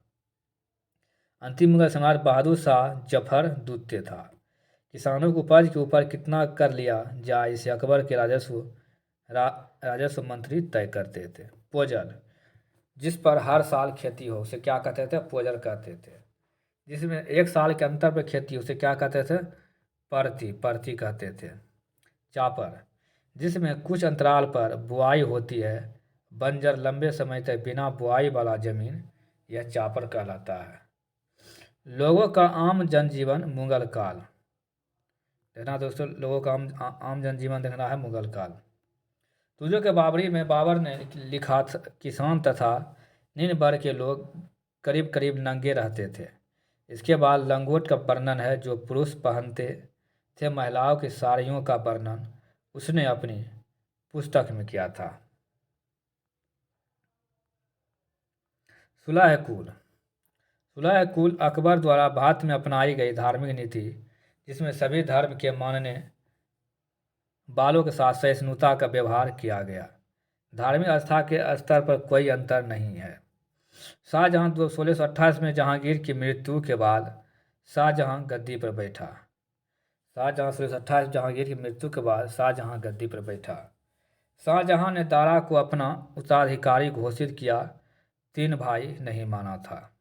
अंतिम मुगल सम्राट बहादुर शाह जफर द्वितीय था। किसानों की उपज के ऊपर कितना कर लिया जाए इसे अकबर के राजस्व मंत्री तय करते थे। पोजल, जिस पर हर साल खेती हो उसे क्या कहते थे? पोजल कहते थे। जिसमें 1 साल के अंतर पर खेती हो उसे क्या कहते थे? परती कहते थे। चापर, जिसमें कुछ अंतराल पर बुआई होती है, बंजर लंबे समय तक बिना बुआई वाला जमीन, यह चापर कहलाता है। लोगों का आम जनजीवन मुगल काल देखना दोस्तों, लोगों का आम जनजीवन देखना है मुगल काल। तुजो के बाबरी में बाबर ने लिखा किसान तथा निम्न वर्ग के लोग करीब करीब नंगे रहते थे। इसके बाद लंगोट का वर्णन है जो पुरुष पहनते थे। महिलाओं की साड़ियों का वर्णन उसने अपनी पुस्तक में किया था। सुलह कुल अकबर द्वारा भारत में अपनाई गई धार्मिक नीति जिसमें सभी धर्म के मानने वालों के साथ सहिष्णुता का व्यवहार किया गया। धार्मिक आस्था के स्तर पर कोई अंतर नहीं है। शाहजहां 1628 में जहांगीर की मृत्यु के बाद शाहजहां गद्दी पर बैठा। शाहजहां 1628 जहांगीर की मृत्यु के बाद शाहजहां गद्दी पर बैठा। शाहजहां ने दारा को अपना उत्तराधिकारी घोषित किया, 3 भाई नहीं माना था।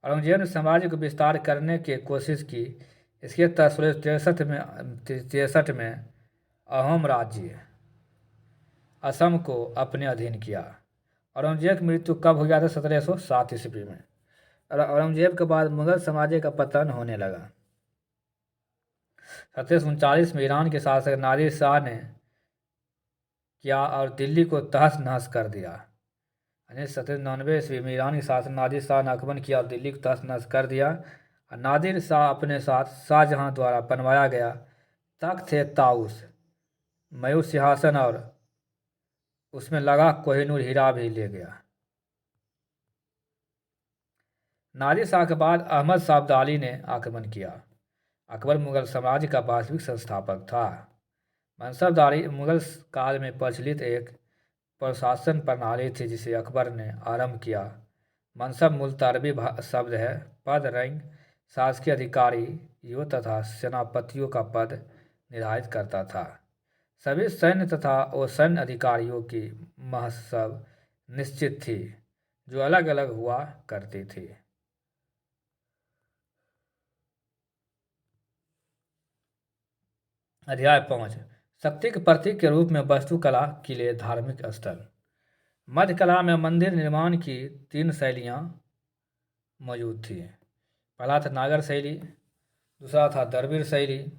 औरंगजेब ने साम्राज्य को विस्तार करने की कोशिश की। इसके तहत 1663 में अहोम राज्य असम को अपने अधीन किया। औरंगजेब की मृत्यु कब हो गया था? 1707 ईस्वी में। और औरंगजेब के बाद मुगल साम्राज्य का पतन होने लगा। 1739 में ईरान के शासक नादिर शाह ने किया और दिल्ली को तहस नहस कर दिया। 1799 ईस्वी में ईरान के शासक नादिर शाह ने आक्रमण किया और दिल्ली को तहस नहस कर दिया। और नादिर शाह अपने साथ शाहजहां द्वारा बनवाया गया तख्त ए ताउस, मयूर सिंहासन और उसमें लगा कोहिनूर हीरा भी ले गया। नादिर शाह के बाद अहमद शाह अब्दाली ने आक्रमण किया। अकबर मुगल साम्राज्य का वास्तविक संस्थापक था। मनसबदारी मुगल काल में प्रचलित एक प्रशासन प्रणाली थी जिसे अकबर ने आरंभ किया। मनसब मूलतः अरबी शब्द है। पद, रैंक शासकीय अधिकारियों तथा सेनापतियों का पद निर्धारित करता था। सभी सैन्य तथा असैन्य अधिकारियों की महसब निश्चित थी, जो अलग अलग हुआ करती थी। अध्याय 5। शक्ति के प्रतीक के रूप में वास्तुकला, किले, धार्मिक स्थल। मध्यकला में मंदिर निर्माण की 3 शैलियाँ मौजूद थी। पहला था नागर शैली, दूसरा था दरवीर शैली,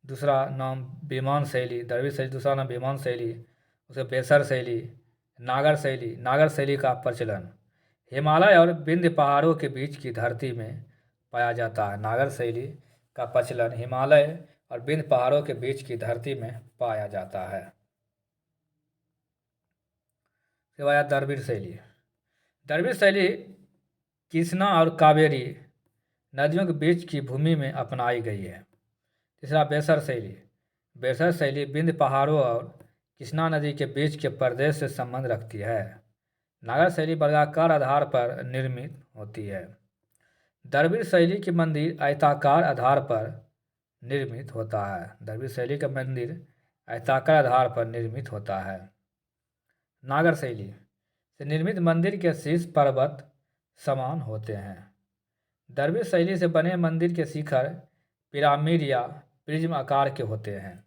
दूसरा नाम विमान शैली, दरवीर शैली, दूसरा नाम विमान शैली, उसे बेसर शैली, नागर शैली। नागर शैली का प्रचलन हिमालय और विंध्य पहाड़ों के बीच की धरती में पाया जाता है। नागर शैली का प्रचलन हिमालय और विंध्य पहाड़ों के बीच की धरती में पाया जाता है। सिवाय दरवीर शैली। दरवीर शैली कृष्णा और कावेरी नदियों के बीच की भूमि में अपनाई गई है। तीसरा बेसर शैली। बेसर शैली विंध्य पहाड़ों और कृष्णा नदी के बीच के प्रदेश से संबंध रखती है। नागर शैली वर्गाकार आधार पर निर्मित होती है। दरवीर शैली के मंदिर आयताकार आधार पर निर्मित होता है। दरवीर शैली का मंदिर आयताकार आधार पर निर्मित होता है। नागर शैली से निर्मित मंदिर के शीर्ष पर्वत समान होते हैं। दरवीर शैली से बने मंदिर के शिखर पिरामिड या प्रिज्म आकार के होते हैं।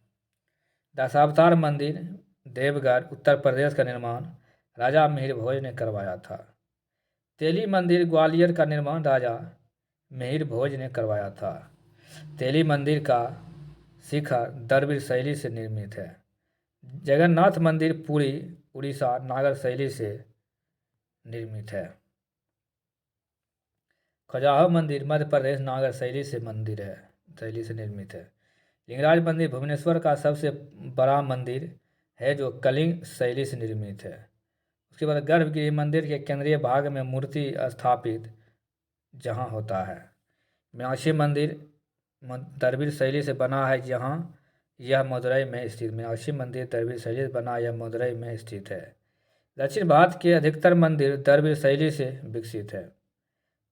दशावतार मंदिर देवगढ़ उत्तर प्रदेश का निर्माण राजा मिहिर भोज ने करवाया था। तेली मंदिर ग्वालियर का निर्माण राजा मिहिर भोज ने करवाया था। तेली मंदिर का शिखर दरवीर शैली से निर्मित है। जगन्नाथ मंदिर पुरी उड़ीसा नागर शैली से निर्मित है। खजुराहो मंदिर मध्य प्रदेश नागर शैली से निर्मित है। लिंगराज मंदिर भुवनेश्वर का सबसे बड़ा मंदिर है जो कलिंग शैली से निर्मित है। उसके बाद गर्भगृह मंदिर के केंद्रीय भाग में मूर्ति स्थापित जहाँ होता है। मीनाक्षी मंदिर दरवीर शैली से बना है जहाँ यह मदुरई में स्थित। मीनाक्षी मंदिर दरवीर शैली से बना यह मदुरई में स्थित है। दक्षिण भारत के अधिकतर मंदिर दरवीर शैली से विकसित है।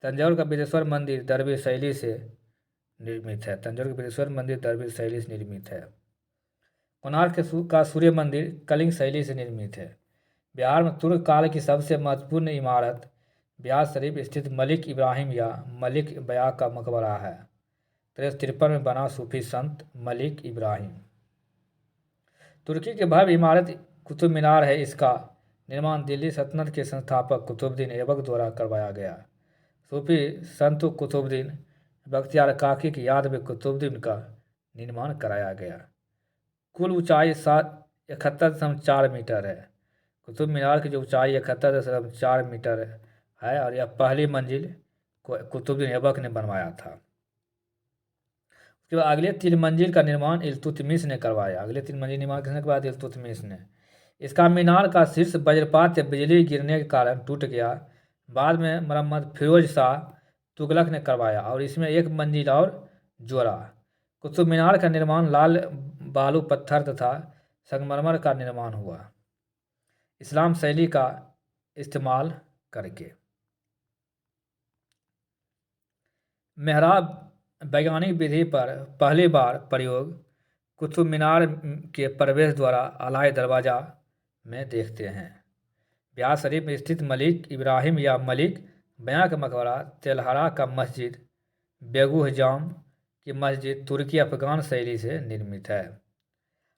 तंजौर का बिदेश्वर मंदिर दरवीर शैली से निर्मित है। तंजौर का बिदेश्वर मंदिर दरवीर शैली से निर्मित है। कोणार्क का सूर्य मंदिर कलिंग शैली से निर्मित है। बिहार में तुर्क काल की सबसे महत्वपूर्ण इमारत बिहार शरीफ स्थित मलिक इब्राहिम या मलिक बया का मकबरा है। 1353 में बना सूफी संत मलिक इब्राहिम। तुर्की की भव्य इमारत कुतुब मीनार है। इसका निर्माण दिल्ली सल्तनत के संस्थापक कुतुबुद्दीन ऐबक द्वारा करवाया गया। सूफी संत कुतुबुद्दीन बख्तियार काकी की याद में कुतुबुद्दीन का निर्माण कराया गया। कुल ऊंचाई 71.4 मीटर है। कुतुब मीनार की जो ऊंचाई 71.4 मीटर है और यह पहली मंजिल को कुतुबुद्दीन ऐबक ने बनवाया था। उसके बाद अगले 3 मंजिल का निर्माण इल्तुतमिश ने करवाया। अगले 3 मंजिल निर्माण करने के बाद इल्तुतमिश ने। इसका मीनार का शीर्ष वज्रपात या बिजली गिरने के कारण टूट गया। बाद में मरम्मत फिरोज शाह तुगलक ने करवाया और इसमें 1 मंजिल और जोड़ा। कुतुब मीनार का निर्माण लाल बालू पत्थर तथा संगमरमर का निर्माण हुआ, इस्लाम शैली का इस्तेमाल करके। मेहराब वैज्ञानिक विधि पर पहली बार प्रयोग कुतुब मीनार के प्रवेश द्वारा अलाई दरवाज़ा में देखते हैं। बिहार शरीफ में स्थित मलिक इब्राहिम या मलिक बयां का मकबरा, तेलहरा का मस्जिद, बेगूह जाम की मस्जिद तुर्की अफगान शैली से निर्मित है।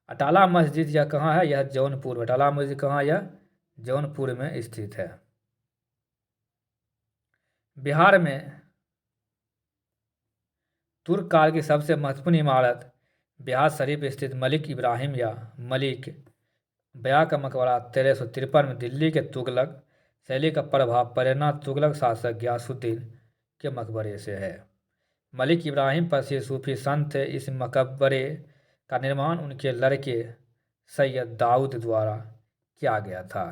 अटाला मस्जिद यह कहाँ है? यह जौनपुर में। अटाला मस्जिद कहाँ है? यह जौनपुर में स्थित है। बिहार में तुर्क काल की सबसे महत्वपूर्ण इमारत बिहार शरीफ स्थित मलिक इब्राहिम या मलिक बया का मकबरा 1353 में दिल्ली के तुगलक शैली का प्रभाव प्रेरणा तुगलक शासक गयासुद्दीन के मकबरे से है। मलिक इब्राहिम प्रसिद्ध सूफी संत थे। इस मकबरे का निर्माण उनके लड़के सैयद दाऊद द्वारा किया गया था।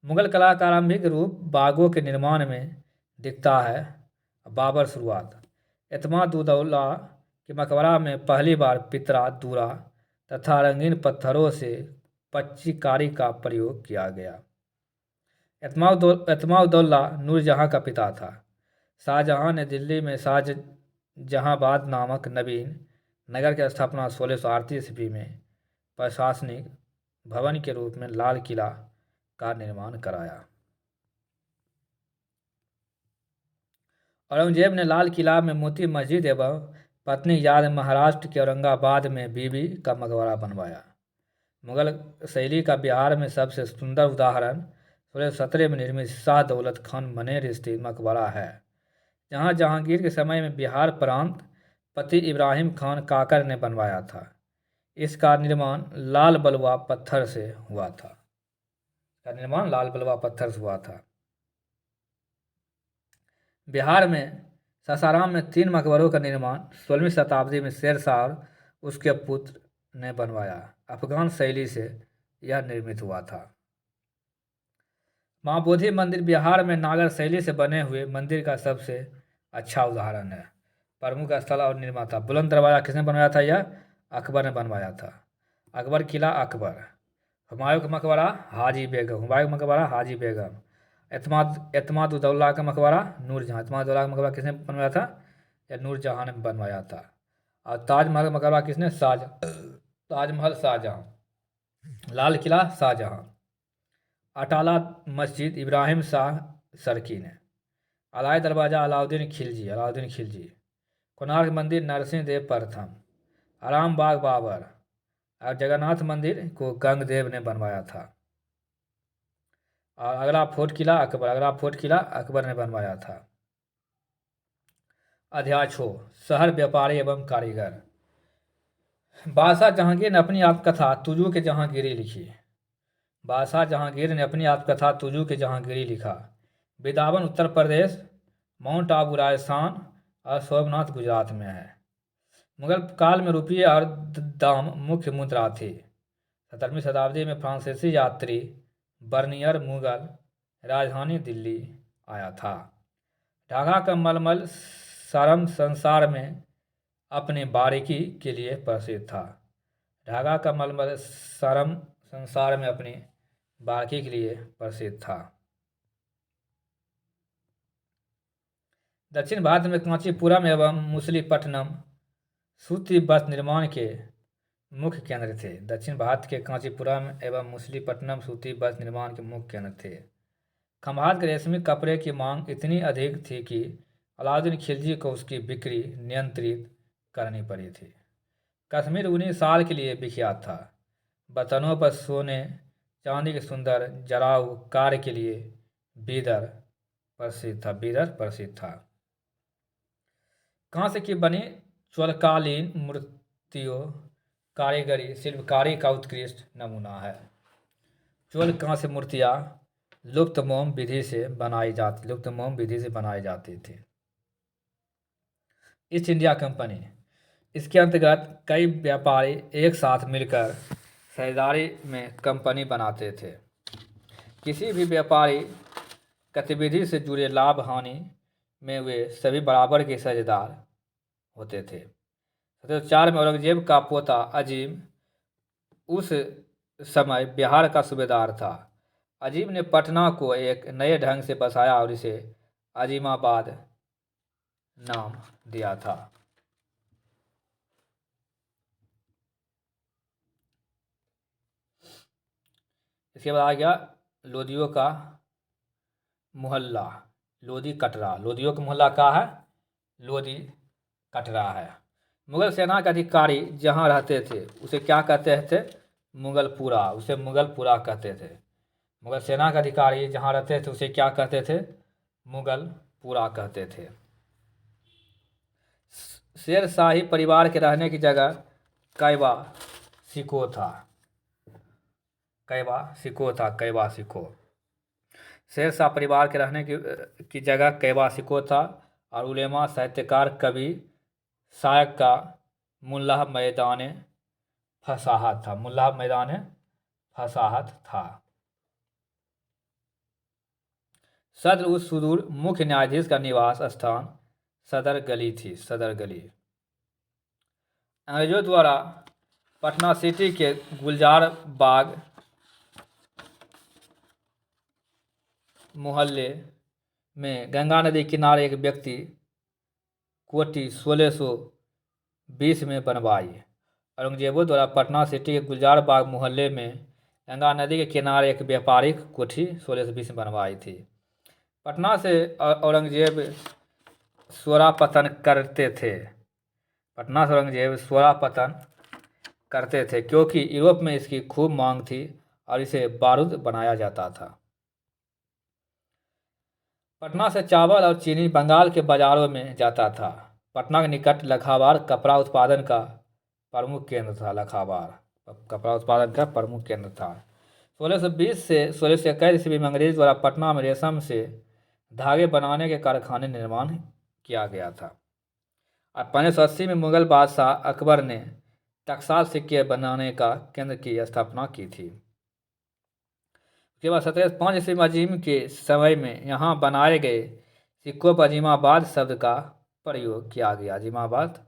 मुगल कला का आरंभिक रूप बागों के निर्माण में दिखता है। बाबर शुरुआत एतमादुद्दौला के मकबरा में पहली बार पितरा, दूरा तथा रंगीन पत्थरों से पच्चीकारी का प्रयोग किया गया। एतमादुद्दौला नूरजहां का पिता था। शाहजहां ने दिल्ली में शाहजहांबाद नामक नवीन नगर की स्थापना 1638 ईस्वी में प्रशासनिक भवन के रूप में लाल किला का निर्माण कराया। औरंगजेब ने लाल किला में मोती मस्जिद एवं पत्नी याद महाराष्ट्र के औरंगाबाद में बीबी का मकबरा बनवाया। मुगल शैली का बिहार में सबसे सुंदर उदाहरण 1617 में निर्मित शाह दौलत खान मनेर स्थित मकबरा है, जहां जहांगीर के समय में बिहार प्रांत पति इब्राहिम खान काकर ने बनवाया था। इसका निर्माण लाल बलुआ पत्थर से हुआ था। बिहार में सासाराम में 3 मकबरों का निर्माण 16वीं शताब्दी में शेर शाह और उसके पुत्र ने बनवाया। अफगान शैली से यह निर्मित हुआ था। माँ बोधि मंदिर बिहार में नागर शैली से बने हुए मंदिर का सबसे अच्छा उदाहरण है। प्रमुख स्थल और निर्माता बुलंद दरवाजा किसने बनवाया था? यह अकबर ने बनवाया था। अकबर किला अकबर, हुमायूं का मकबरा हाजी बेगम, एतमादुद्दौला का मकबरा नूरजहां। एतमादुद्दौला का मकबरा किसने बनवाया था? यह नूरजहां ने बनवाया था। और ताजमहल का मकबरा किसने? ताजमहल शाहजहां। लाल किला शाहजहां। अटाला मस्जिद इब्राहिम शाह सरकी ने। अलाई दरवाज़ा अलाउद्दीन खिलजी। कोणार्क मंदिर नरसिंह देव प्रथम। आराम बाग बाबर। और जगन्नाथ मंदिर को गंगदेव ने बनवाया था। और आगरा फोर्ट किला अकबर ने बनवाया था। अध्याय 6 शहर व्यापारी एवं कारीगर। बादशाह जहांगीर ने अपनी आत्मकथा तुजू के जहांगीरी लिखा। बिदावन उत्तर प्रदेश, माउंट आबू राजस्थान और सोमनाथ गुजरात में है। मुगल काल में रुपये और दाम मुख्य मुद्रा थी। 17वीं शताब्दी में फ्रांसीसी यात्री बर्नियर मुगल राजधानी दिल्ली आया था। ढाका का मलमल सरम संसार में अपनी बारीकी के लिए प्रसिद्ध था। ढाका का मलमल सरम संसार में अपनी बारीकी के लिए प्रसिद्ध था। दक्षिण भारत में कांचीपुरम एवं मुसलीपट्टनम सूती वस्त्र निर्माण के मुख्य केंद्र थे। दक्षिण भारत के कांचीपुरम एवं मुसलीपट्टनम सूती वस्त्र निर्माण के मुख्य केंद्र थे। खंभात के रेशमी कपड़े की मांग इतनी अधिक थी कि अलाउद्दीन खिलजी को उसकी बिक्री नियंत्रित करनी पड़ी थी। कश्मीर ऊनी शाल के लिए विख्यात था। बर्तनों पर सोने चांदी के सुंदर जराऊ कार्य के लिए बीदर प्रसिद्ध था। कांस्य की बनी ज्वलकालीन मूर्तियों कारीगरी शिल्पकारी का उत्कृष्ट नमूना है। ज्वल कांस्य मूर्तियाँ लुप्त मोम विधि से बनाई जाती थी। ईस्ट इंडिया कंपनी, इसके अंतर्गत कई व्यापारी एक साथ मिलकर साझेदारी में कंपनी बनाते थे। किसी भी व्यापारी गतिविधि से जुड़े लाभ हानि में वे सभी बराबर के साझेदार होते थे। 1704 में औरंगजेब का पोता अजीम उस समय बिहार का सूबेदार था। अजीम ने पटना को एक नए ढंग से बसाया और इसे अजीमाबाद नाम दिया था। इसके बाद आ गया लोदियों का मोहल्ला, लोदी कटरा। लोदियों का मोहल्ला कहाँ है? लोदी कटरा है। मुगल सेना के अधिकारी जहाँ रहते थे उसे क्या कहते थे? मुगलपुरा। उसे मुगलपुरा कहते थे। मुगल सेना के अधिकारी जहाँ रहते थे उसे क्या कहते थे? मुगलपुरा कहते थे। शेरशाही परिवार के रहने की जगह कैबा सिको था। कैबा सिको था, कैबा सिको। शेरशाह परिवार के रहने की जगह कैबा सिको था और उलेमा, साहित्यकार, कवि, शायक का मुल्लाह मैदान फसाहत था। मुल्लाह मैदान फसाहत था। सदर उस सुदूर मुख्य न्यायाधीश का निवास स्थान सदर गली थी। सदर गली। अंग्रेजों द्वारा पटना सिटी के गुलजार बाग मोहल्ले में गंगा नदी किनारे एक व्यक्ति कोठी 1620 में बनवाई। औरंगजेबों द्वारा पटना सिटी के गुलजार बाग मोहल्ले में गंगा नदी के किनारे एक व्यापारिक कोठी 1620 में बनवाई थी। पटना से औरंगजेब स्वरापतन करते थे। पटना से औरंगजेब स्वरापतन करते थे क्योंकि यूरोप में इसकी खूब मांग थी और इसे बारूद बनाया जाता था। पटना से चावल और चीनी बंगाल के बाजारों में जाता था। पटना के निकट लखाबार कपड़ा उत्पादन का प्रमुख केंद्र था। लखाबार कपड़ा उत्पादन का प्रमुख केंद्र था। 1620 से 1621 ईस्वी में अंग्रेज द्वारा पटना में रेशम से धागे बनाने के कारखाने निर्माण किया गया था। और 1580 में मुगल बादशाह अकबर ने टकसाल सिक्के बनाने का केंद्र की स्थापना की थी। उसके बाद 1705 ईस्वी में अजीम के समय में यहाँ बनाए गए सिक्कों पर अजीमाबाद शब्द का प्रयोग किया गया। अजीमाबाद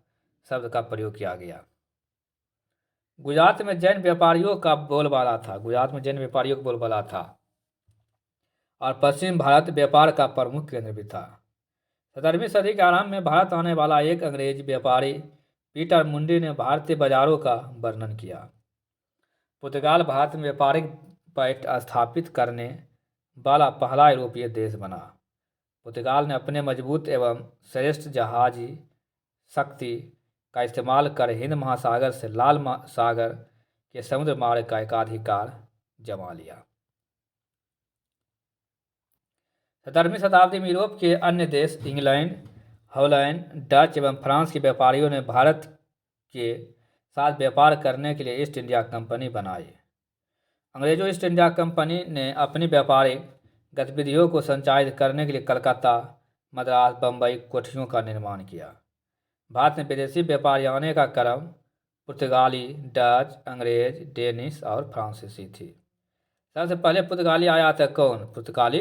शब्द का प्रयोग किया गया। गुजरात में जैन व्यापारियों का बोलबाला था। गुजरात में जैन व्यापारियों का बोलबाला था और पश्चिम भारत व्यापार का प्रमुख केंद्र भी था। 17वीं सदी के आरंभ में भारत आने वाला एक अंग्रेज व्यापारी पीटर मुंडी ने भारतीय बाजारों का वर्णन किया। पुर्तगाल भारत में व्यापारिक पॉइंट स्थापित करने वाला पहला यूरोपीय देश बना। पुर्तगाल ने अपने मजबूत एवं श्रेष्ठ जहाजी शक्ति का इस्तेमाल कर हिंद महासागर से लाल सागर के समुद्र मार्ग का एकाधिकार जमा लिया। 17वीं शताब्दी में यूरोप के अन्य देश इंग्लैंड, हॉलैंड, डच एवं फ्रांस के व्यापारियों ने भारत के साथ व्यापार करने के लिए ईस्ट इंडिया कंपनी बनाई। अंग्रेजों ईस्ट इंडिया कंपनी ने अपनी व्यापारिक गतिविधियों को संचालित करने के लिए कलकत्ता, मद्रास, बम्बई कोठियों का निर्माण किया। भारत में विदेशी व्यापारी आने का क्रम पुर्तगाली, डच, अंग्रेज, डेनिश और फ्रांसीसी थी। सबसे पहले पुर्तगाली आया था कौन? पुर्तगाली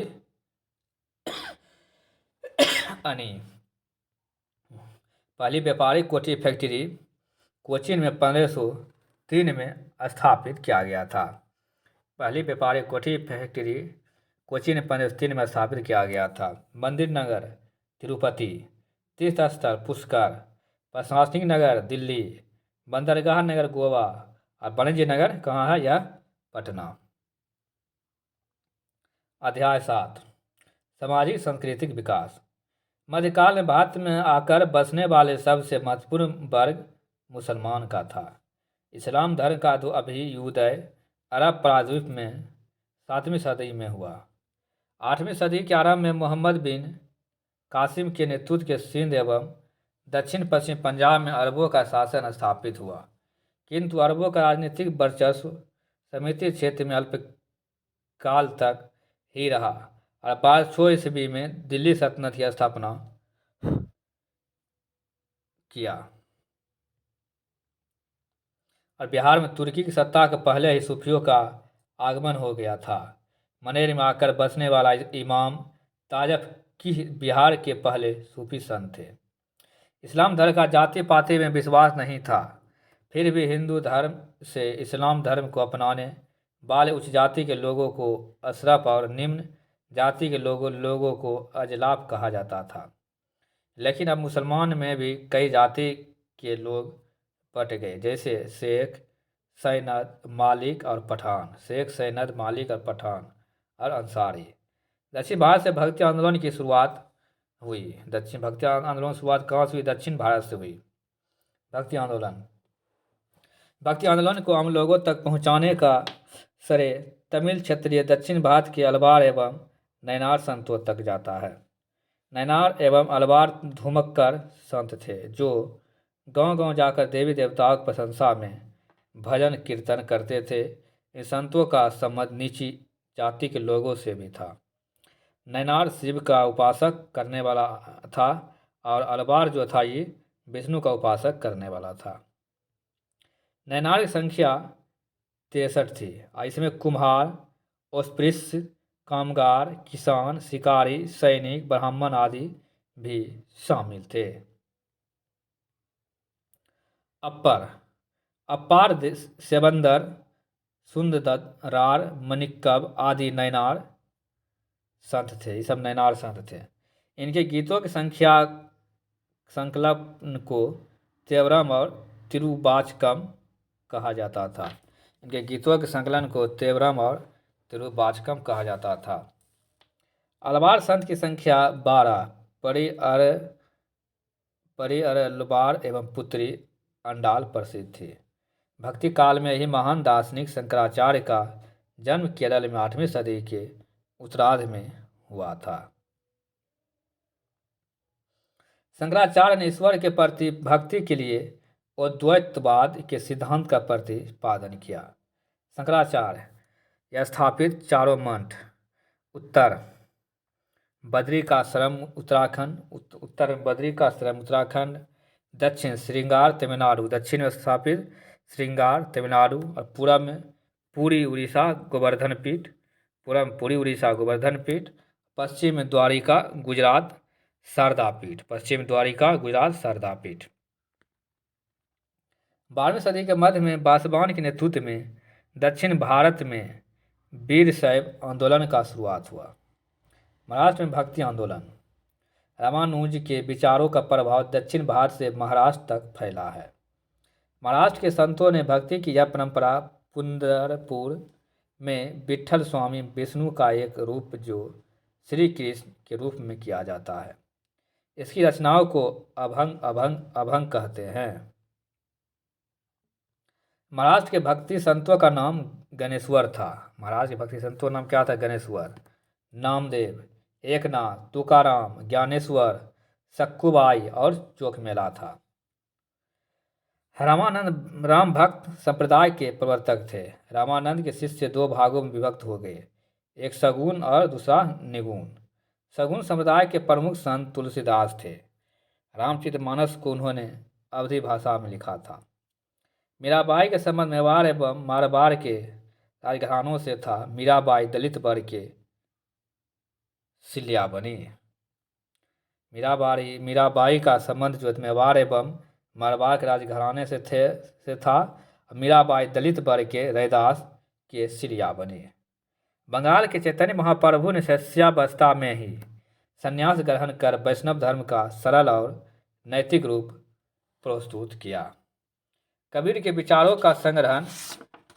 अनी। पहली व्यापारिक कोठी फैक्ट्री कोचीन में 1503 में स्थापित किया गया था। पहली व्यापारिक कोठी फैक्ट्री कोचीन में 1503 में स्थापित किया गया था। मंदिर नगर तिरुपति, तीर्थ स्थल पुष्कर, प्रशासनिक नगर दिल्ली, बंदरगाह नगर गोवा और वाणिज्य नगर कहाँ है? यह पटना। अध्याय 7 सामाजिक सांस्कृतिक विकास। मध्यकाल में भारत में आकर बसने वाले सबसे महत्वपूर्ण वर्ग मुसलमान का था। इस्लाम धर्म का अभ्युदय अरब प्रायद्वीप में 7वीं सदी में हुआ। 8वीं सदी के आरंभ में मोहम्मद बिन कासिम के नेतृत्व के सिंध एवं दक्षिण पश्चिम पंजाब में अरबों का शासन स्थापित हुआ, किंतु अरबों का राजनीतिक वर्चस्व समिति क्षेत्र में अल्पकाल तक ही रहा और 1200 ईस्वी में दिल्ली सल्तनत की स्थापना किया और बिहार में तुर्की की सत्ता के पहले ही सूफियों का आगमन हो गया था। मनेर में आकर बसने वाला इमाम ताजफ की बिहार के पहले सूफी संत थे। इस्लाम धर्म का जाति पाति में विश्वास नहीं था, फिर भी हिंदू धर्म से इस्लाम धर्म को अपनाने वाले उच्च जाति के लोगों को अशरफ और निम्न जाति के लोगों को अजलाफ कहा जाता था। लेकिन अब मुसलमान में भी कई जाति के लोग बट गए, जैसे शेख, सैयद, मालिक और पठान। शेख, सैयद, मालिक और पठान और अंसारी। दक्षिण भारत से भक्ति आंदोलन की शुरुआत हुई। दक्षिण भक्ति आंदोलन की शुरुआत कहाँ से हुई? दक्षिण भारत से हुई। भक्ति आंदोलन को आम लोगों तक पहुंचाने का श्रेय तमिल क्षेत्रीय दक्षिण भारत के अलवार एवं नैनार संतों तक जाता है। नैनार एवं अलवार धूमक्कर संत थे जो गांव-गांव जाकर देवी देवताओं की प्रशंसा में भजन कीर्तन करते थे। इन संतों का संबंध नीची जाति के लोगों से भी था। नैनार शिव का उपासक करने वाला था और अलवार जो था ये विष्णु का उपासक करने वाला था। नैनार की संख्या 63 थी। इसमें कुम्हार, अस्पृश्य, कामगार, किसान, शिकारी, सैनिक, ब्राह्मण आदि भी शामिल थे। अपार सेबंदर, सुंददत्त, रार, मनिक्कब आदि नैनार संत थे। ये सब नैनार संत थे। इनके गीतों की संकलन को तेवरम और तिरुबाचकम कहा जाता था। इनके गीतों के संकलन को तेवरम और तिरुबाचकम कहा जाता था। अलवार संत की संख्या 12, परिअरलवार एवं पुत्री अंडाल प्रसिद्ध थी। भक्ति काल में ही महान दार्शनिक शंकराचार्य का जन्म केरल में 8वीं सदी के उत्तरार्ध में हुआ था। शंकराचार्य ने ईश्वर के प्रति भक्ति के लिए अद्वैतवाद के सिद्धांत का प्रतिपादन किया। शंकराचार्य यह स्थापित चारों मठ उत्तर बद्रिकाश्रम उत्तराखंड, दक्षिण श्रृंगार तमिलनाडु, दक्षिण में स्थापित श्रृंगार तमिलनाडु और पूरब में पुरी उड़ीसा गोवर्धन पीठ, पश्चिम में द्वारिका गुजरात शारदा पीठ। 12वीं सदी के मध्य में बासवान के नेतृत्व में दक्षिण भारत में वीरशैव आंदोलन का शुरुआत हुआ। महाराष्ट्र में भक्ति आंदोलन। रामानुज के विचारों का प्रभाव दक्षिण भारत से महाराष्ट्र तक फैला है। महाराष्ट्र के संतों ने भक्ति की यह परंपरा पंढरपुर में विट्ठल स्वामी विष्णु का एक रूप जो श्री कृष्ण के रूप में किया जाता है। इसकी रचनाओं को अभंग कहते हैं। महाराष्ट्र के भक्ति संतों का नाम गणेश्वर था। महाराष्ट्र के भक्ति संतों का नाम क्या था? गणेश्वर, नामदेव, एकनाथ, तुकाराम, ज्ञानेश्वर, सक्कुबाई और चोखमेला था। रामानंद राम भक्त संप्रदाय के प्रवर्तक थे। रामानंद के शिष्य 2 भागों में विभक्त हो गए, एक सगुण और दूसरा निगुण। सगुण संप्रदाय के प्रमुख संत तुलसीदास थे। रामचरितमानस को उन्होंने अवधी भाषा में लिखा था। मीराबाई के संबंध मेवाड़ एवं मारवाड़ के राजघरानों से था। मीराबाई दलित वर्ग के सिल्या बनी। मीराबाई का संबंध जो मेवाड़ एवं मारवाड़ के राजघराने से था। मीराबाई दलित वर्ग के रैदास के सिल्या बनी। बंगाल के चैतन्य महाप्रभु ने शिष्यावस्था में ही संन्यास ग्रहण कर वैष्णव धर्म का सरल और नैतिक रूप प्रस्तुत किया। कबीर के विचारों का संग्रह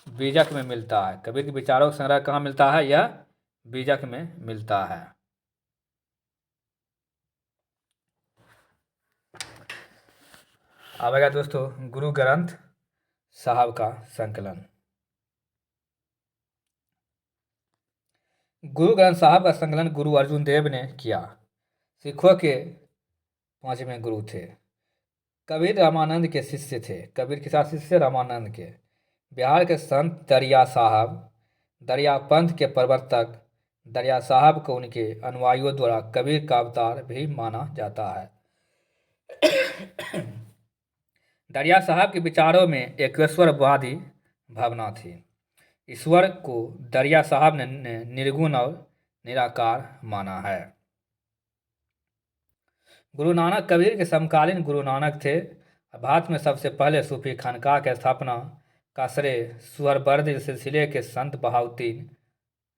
बीजक में मिलता है। कबीर के विचारों का संग्रह कहाँ मिलता है? यह बीजक में मिलता है। अब आएगा दोस्तों गुरु ग्रंथ साहब का संकलन। गुरु ग्रंथ साहब का संकलन गुरु अर्जुन देव ने किया। सिखों के 5वें गुरु थे। कबीर रामानंद के शिष्य थे। कबीर के साथ शिष्य रामानंद के। बिहार के संत दरिया साहब, दरिया पंथ के प्रवर्तक दरिया साहब को उनके अनुयायियों द्वारा कबीर का अवतार भी माना जाता है। दरिया साहब के विचारों में एकेश्वरवादी भावना थी। ईश्वर को दरिया साहब ने निर्गुण और निराकार माना है। गुरु नानक कबीर के समकालीन गुरु नानक थे। भारत में सबसे पहले सूफी खानकाह की स्थापना का श्रेय सुहरवर्दी सिलसिले के संत बहाउद्दीन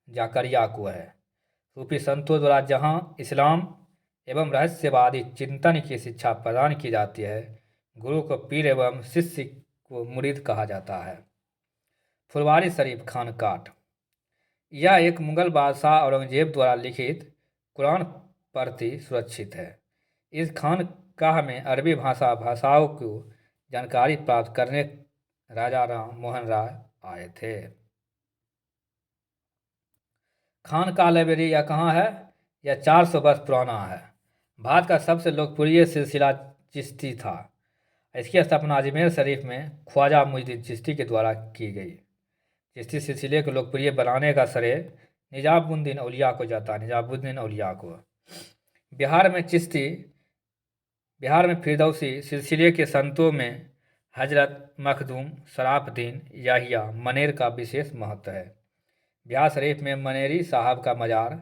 जाकरिया को है। सूफी संतों द्वारा जहाँ इस्लाम एवं रहस्यवादी चिंतन की शिक्षा प्रदान की जाती है, गुरु को पीर एवं शिष्य को मुरीद कहा जाता है। फुलवारी शरीफ खानकाट, यह एक मुगल बादशाह औरंगजेब द्वारा लिखित कुरान प्रति सुरक्षित है। इस खानकाह में अरबी भाषाओं को जानकारी प्राप्त करने राजा राम मोहन राय आए थे। खानकाह लाइब्रेरी यह कहाँ है? यह 400 वर्ष पुराना है। भारत का सबसे लोकप्रिय सिलसिला चिश्ती था। इसकी स्थापना अजमेर शरीफ में ख्वाजा मुइनुद्दीन चिश्ती के द्वारा की गई। चिश्ती सिलसिले को लोकप्रिय बनाने का श्रेय निजामुद्दीन औलिया को जाता है। निजामुद्दीन औलिया को। बिहार में फिरदौसी सिलसिले के संतों में हजरत मखदूम, शराफुद्दीन, याहिया, मनेर का विशेष महत्व है। बिहार शरीफ में मनेरी साहब का मजार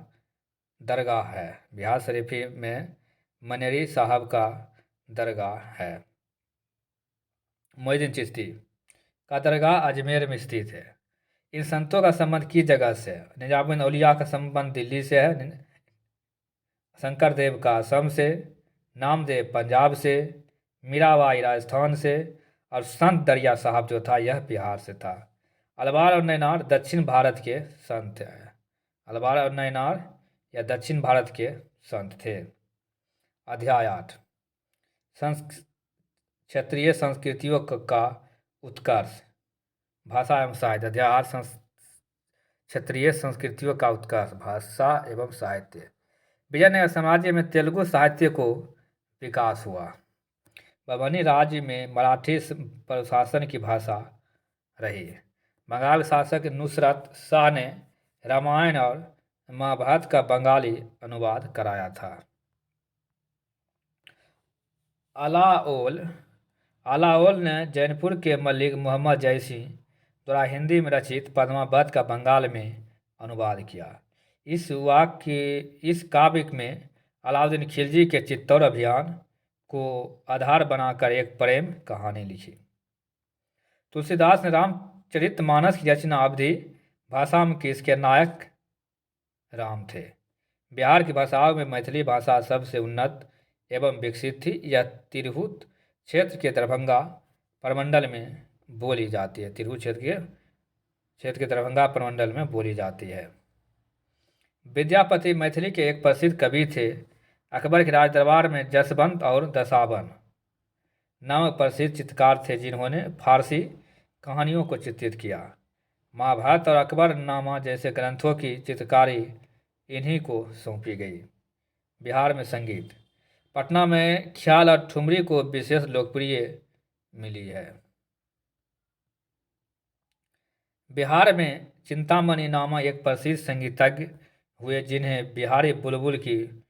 दरगाह है। बिहार शरीफ में मनेरी साहब का दरगाह है। मोइनुद्दीन चिश्ती का दरगाह अजमेर में स्थित है। इन संतों का संबंध किस जगह से है? निजामुद्दीन औलिया का संबंध दिल्ली से है, शंकर देव का असम से, नामदेव पंजाब से, मीराबाई राजस्थान से और संत दरिया साहब जो था यह बिहार से था। अलवार और नैनार दक्षिण भारत के संत हैं। अलवार और नैनार यह दक्षिण भारत के संत थे। अध्याय 8 क्षेत्रीय संस्कृतियों का उत्कर्ष, भाषा एवं साहित्य। अध्याय 8 क्षेत्रीय संस्कृतियों का उत्कर्ष, भाषा एवं साहित्य। विजयनगर साम्राज्य में तेलुगु साहित्य को विकास हुआ। बभनी राज्य में मराठी प्रशासन की भाषा रही। बंगाल शासक नुसरत शाह ने रामायण और महाभारत का बंगाली अनुवाद कराया था। अलाओल ने जैनपुर के मलिक मोहम्मद जयसी द्वारा हिंदी में रचित पद्मावत का बंगाल में अनुवाद किया। इस काव्य में अलाउद्दीन खिलजी के चित्तौड़ अभियान को आधार बनाकर एक प्रेम कहानी लिखी। तुलसीदास ने रामचरितमानस की रचना अवधी भाषा में की। इसके नायक राम थे। बिहार की भाषाओं में मैथिली भाषा सबसे उन्नत एवं विकसित थी। यह तिरहुत क्षेत्र के दरभंगा प्रमंडल में बोली जाती है। तिरहुत क्षेत्र के दरभंगा प्रमंडल में बोली जाती है। विद्यापति मैथिली के एक प्रसिद्ध कवि थे। अकबर के राज दरबार में जसवंत और दशावन नामक प्रसिद्ध चित्रकार थे, जिन्होंने फारसी कहानियों को चित्रित किया। महाभारत और अकबरनामा जैसे ग्रंथों की चित्रकारी इन्हीं को सौंपी गई। बिहार में संगीत, पटना में ख्याल और ठुमरी को विशेष लोकप्रिय मिली है। बिहार में चिंतामणि नामक एक प्रसिद्ध संगीतज्ञ हुए, जिन्हें बिहारी बुलबुल की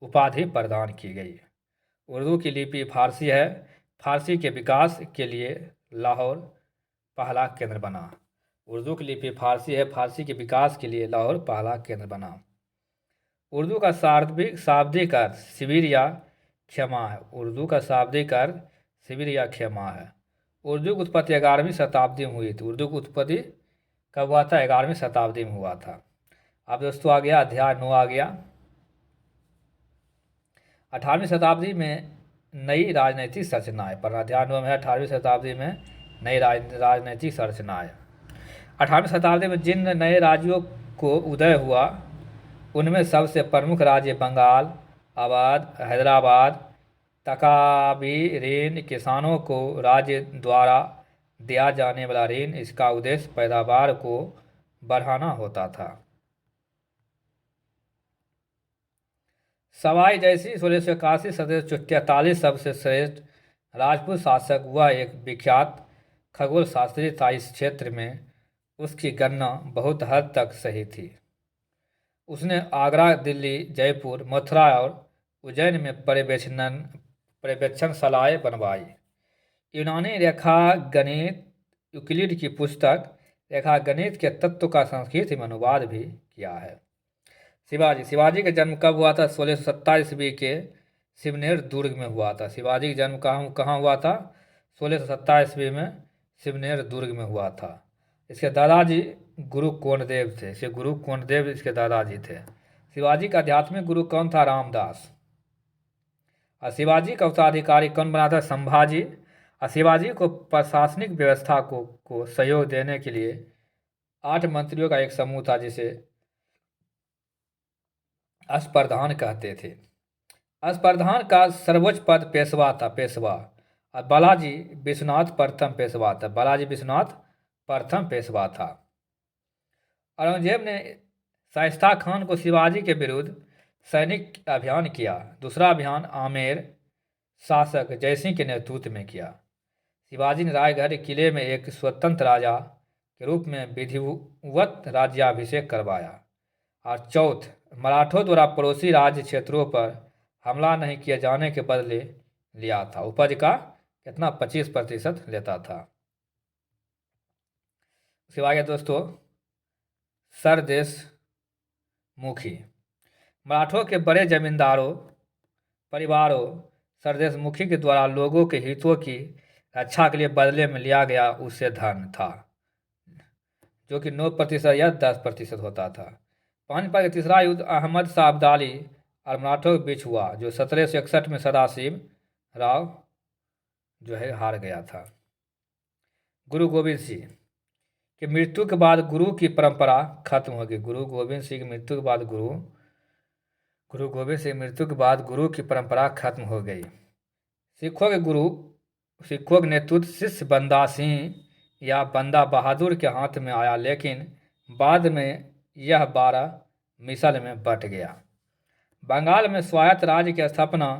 उपाधि प्रदान की गई। उर्दू की लिपि फारसी है। फारसी के विकास के लिए लाहौर पहला केंद्र बना। उर्दू की लिपि फारसी है। फारसी के विकास के लिए लाहौर पहला केंद्र बना। उर्दू का शाब्दिक अर्थ शिविर या क्षमा है। उर्दू का शाब्दिक अर्थ शिविर या क्षमा है। उर्दू की उत्पत्ति 11वीं शताब्दी में हुई थी। उर्दू की उत्पत्ति कब हुआ था? 11वीं शताब्दी में हुआ था। अब दोस्तों आ गया अध्याय 9 आ गया। 18वीं शताब्दी में नई राजनीतिक संरचनाएं। पर अध्याय 9 में 18वीं शताब्दी में नई राजनीतिक संरचनाएं। 18वीं शताब्दी में जिन नए राज्यों को उदय हुआ उनमें सबसे प्रमुख राज्य बंगाल, अवध, हैदराबाद। तकाबी ऋण, किसानों को राज्य द्वारा दिया जाने वाला ऋण। इसका उद्देश्य पैदावार को बढ़ाना होता था। सवाई जयसिंह 1681 1743 सबसे श्रेष्ठ राजपूत शासक। वह एक विख्यात खगोल शास्त्री था। इस क्षेत्र में उसकी गणना बहुत हद तक सही थी। उसने आगरा, दिल्ली, जयपुर, मथुरा और उज्जैन में पर्यवेक्षणशालाएं बनवाई। यूनानी रेखागणित यूक्लिड की पुस्तक रेखागणित के तत्व का संस्कृत में अनुवाद भी किया है। शिवाजी का जन्म कब हुआ था? 1627 ईस्वी के सिवनेर दुर्ग में हुआ था। शिवाजी का जन्म कहाँ हुआ था? 1627 ईस्वी में सिवनेर दुर्ग में हुआ था। इसके दादाजी गुरु कोणदेव थे। गुरु कोणदेव इसके दादाजी थे। शिवाजी का आध्यात्मिक गुरु कौन था? रामदास। और शिवाजी का उत्तराधिकारी कौन बना था? संभाजी। और शिवाजी को प्रशासनिक व्यवस्था को सहयोग देने के लिए 8 मंत्रियों का एक समूह था जिसे अष्टप्रधान कहते थे। अष्टप्रधान का सर्वोच्च पद पेशवा था, पेशवा। और बालाजी विश्वनाथ प्रथम पेशवा था, बालाजी विश्वनाथ प्रथम पेशवा था। औरंगजेब ने शाइस्ता खान को शिवाजी के विरुद्ध सैनिक अभियान किया। दूसरा अभियान आमेर शासक जयसिंह के नेतृत्व में किया। शिवाजी ने रायगढ़ किले में एक स्वतंत्र राजा के रूप में विधिवत राज्याभिषेक करवाया। और चौथ, मराठों द्वारा पड़ोसी राज्य क्षेत्रों पर हमला नहीं किए जाने के बदले लिया था। उपज का कितना? 25% लेता था। सिवाय दोस्तों सरदेश मुखी। मराठों के बड़े जमींदारों परिवारों सरदेश मुखी के द्वारा लोगों के हितों की रक्षा के लिए बदले में लिया गया उससे धन था, जो कि 9% या 10% होता था। पानीपत का तीसरा युद्ध अहमद शाह अब्दाली और मराठों के बीच हुआ, जो 1761 में सदाशिव राव जो है हार गया था। गुरु गोविंद सिंह की मृत्यु के बाद गुरु की परंपरा खत्म हो गई। गुरु गोविंद सिंह की मृत्यु के बाद गुरु गोविंद सिंह की मृत्यु के बाद गुरु की परंपरा खत्म हो गई। सिखों के नेतृत्व शिष्य बंदा सिंह या बंदा बहादुर के हाथ में आया, लेकिन बाद में यह 12 मिसल में बंट गया। बंगाल में स्वायत्त राज्य की स्थापना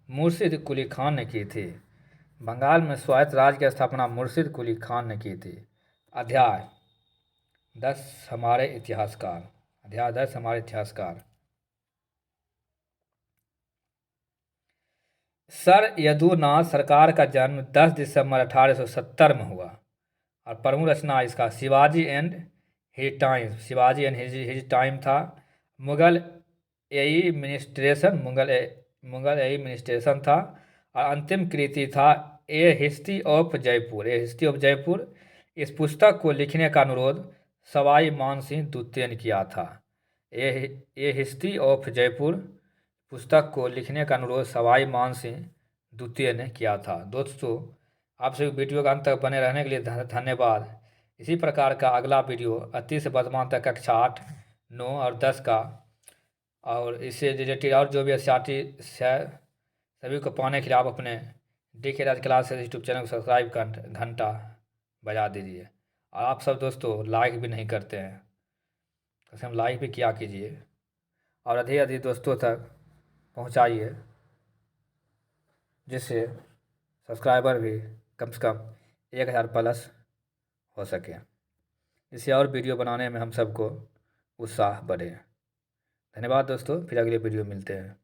मुर्शिद कुली खान ने की थी। बंगाल में स्वायत्त राज्य की स्थापना मुर्शिद कुली खान ने की थी। अध्याय 10 हमारे इतिहासकार। अध्याय 10 हमारे इतिहासकार। सर यदुनाथ सरकार का जन्म 10 दिसंबर 1870 में हुआ और प्रमुख रचना इसका Shivaji and his time, Shivaji and his time था। मुगल एडमिनिस्ट्रेशन था। और अंतिम कृति था ए हिस्ट्री ऑफ जयपुर। इस पुस्तक को लिखने का अनुरोध सवाई मानसिंह द्वितीय ने किया था। ए हिस्ट्री ऑफ जयपुर पुस्तक को लिखने का अनुरोध सवाई मानसिंह द्वितीय ने किया था। दोस्तों, आप सभी वीडियो का अंत तक बने रहने के लिए धन्यवाद। इसी प्रकार का अगला वीडियो अति से वर्तमान तक कक्षा 8, 9 और 10 का और इससे रिलेटेड और जो भी एससीईआरटी सभी को पाने के लिए आप अपने DK राज क्लासेस यूट्यूब चैनल को सब्सक्राइब कर घंटा बजा दीजिए। और आप सब दोस्तों लाइक भी नहीं करते हैं, तो हम लाइक भी किया कीजिए और अधिक अधिक दोस्तों तक पहुंचाइए, जिससे सब्सक्राइबर भी कम से कम 1000 प्लस हो सके, जिससे और वीडियो बनाने में हम सबको उत्साह बढ़े। धन्यवाद दोस्तों, फिर अगले वीडियो मिलते हैं।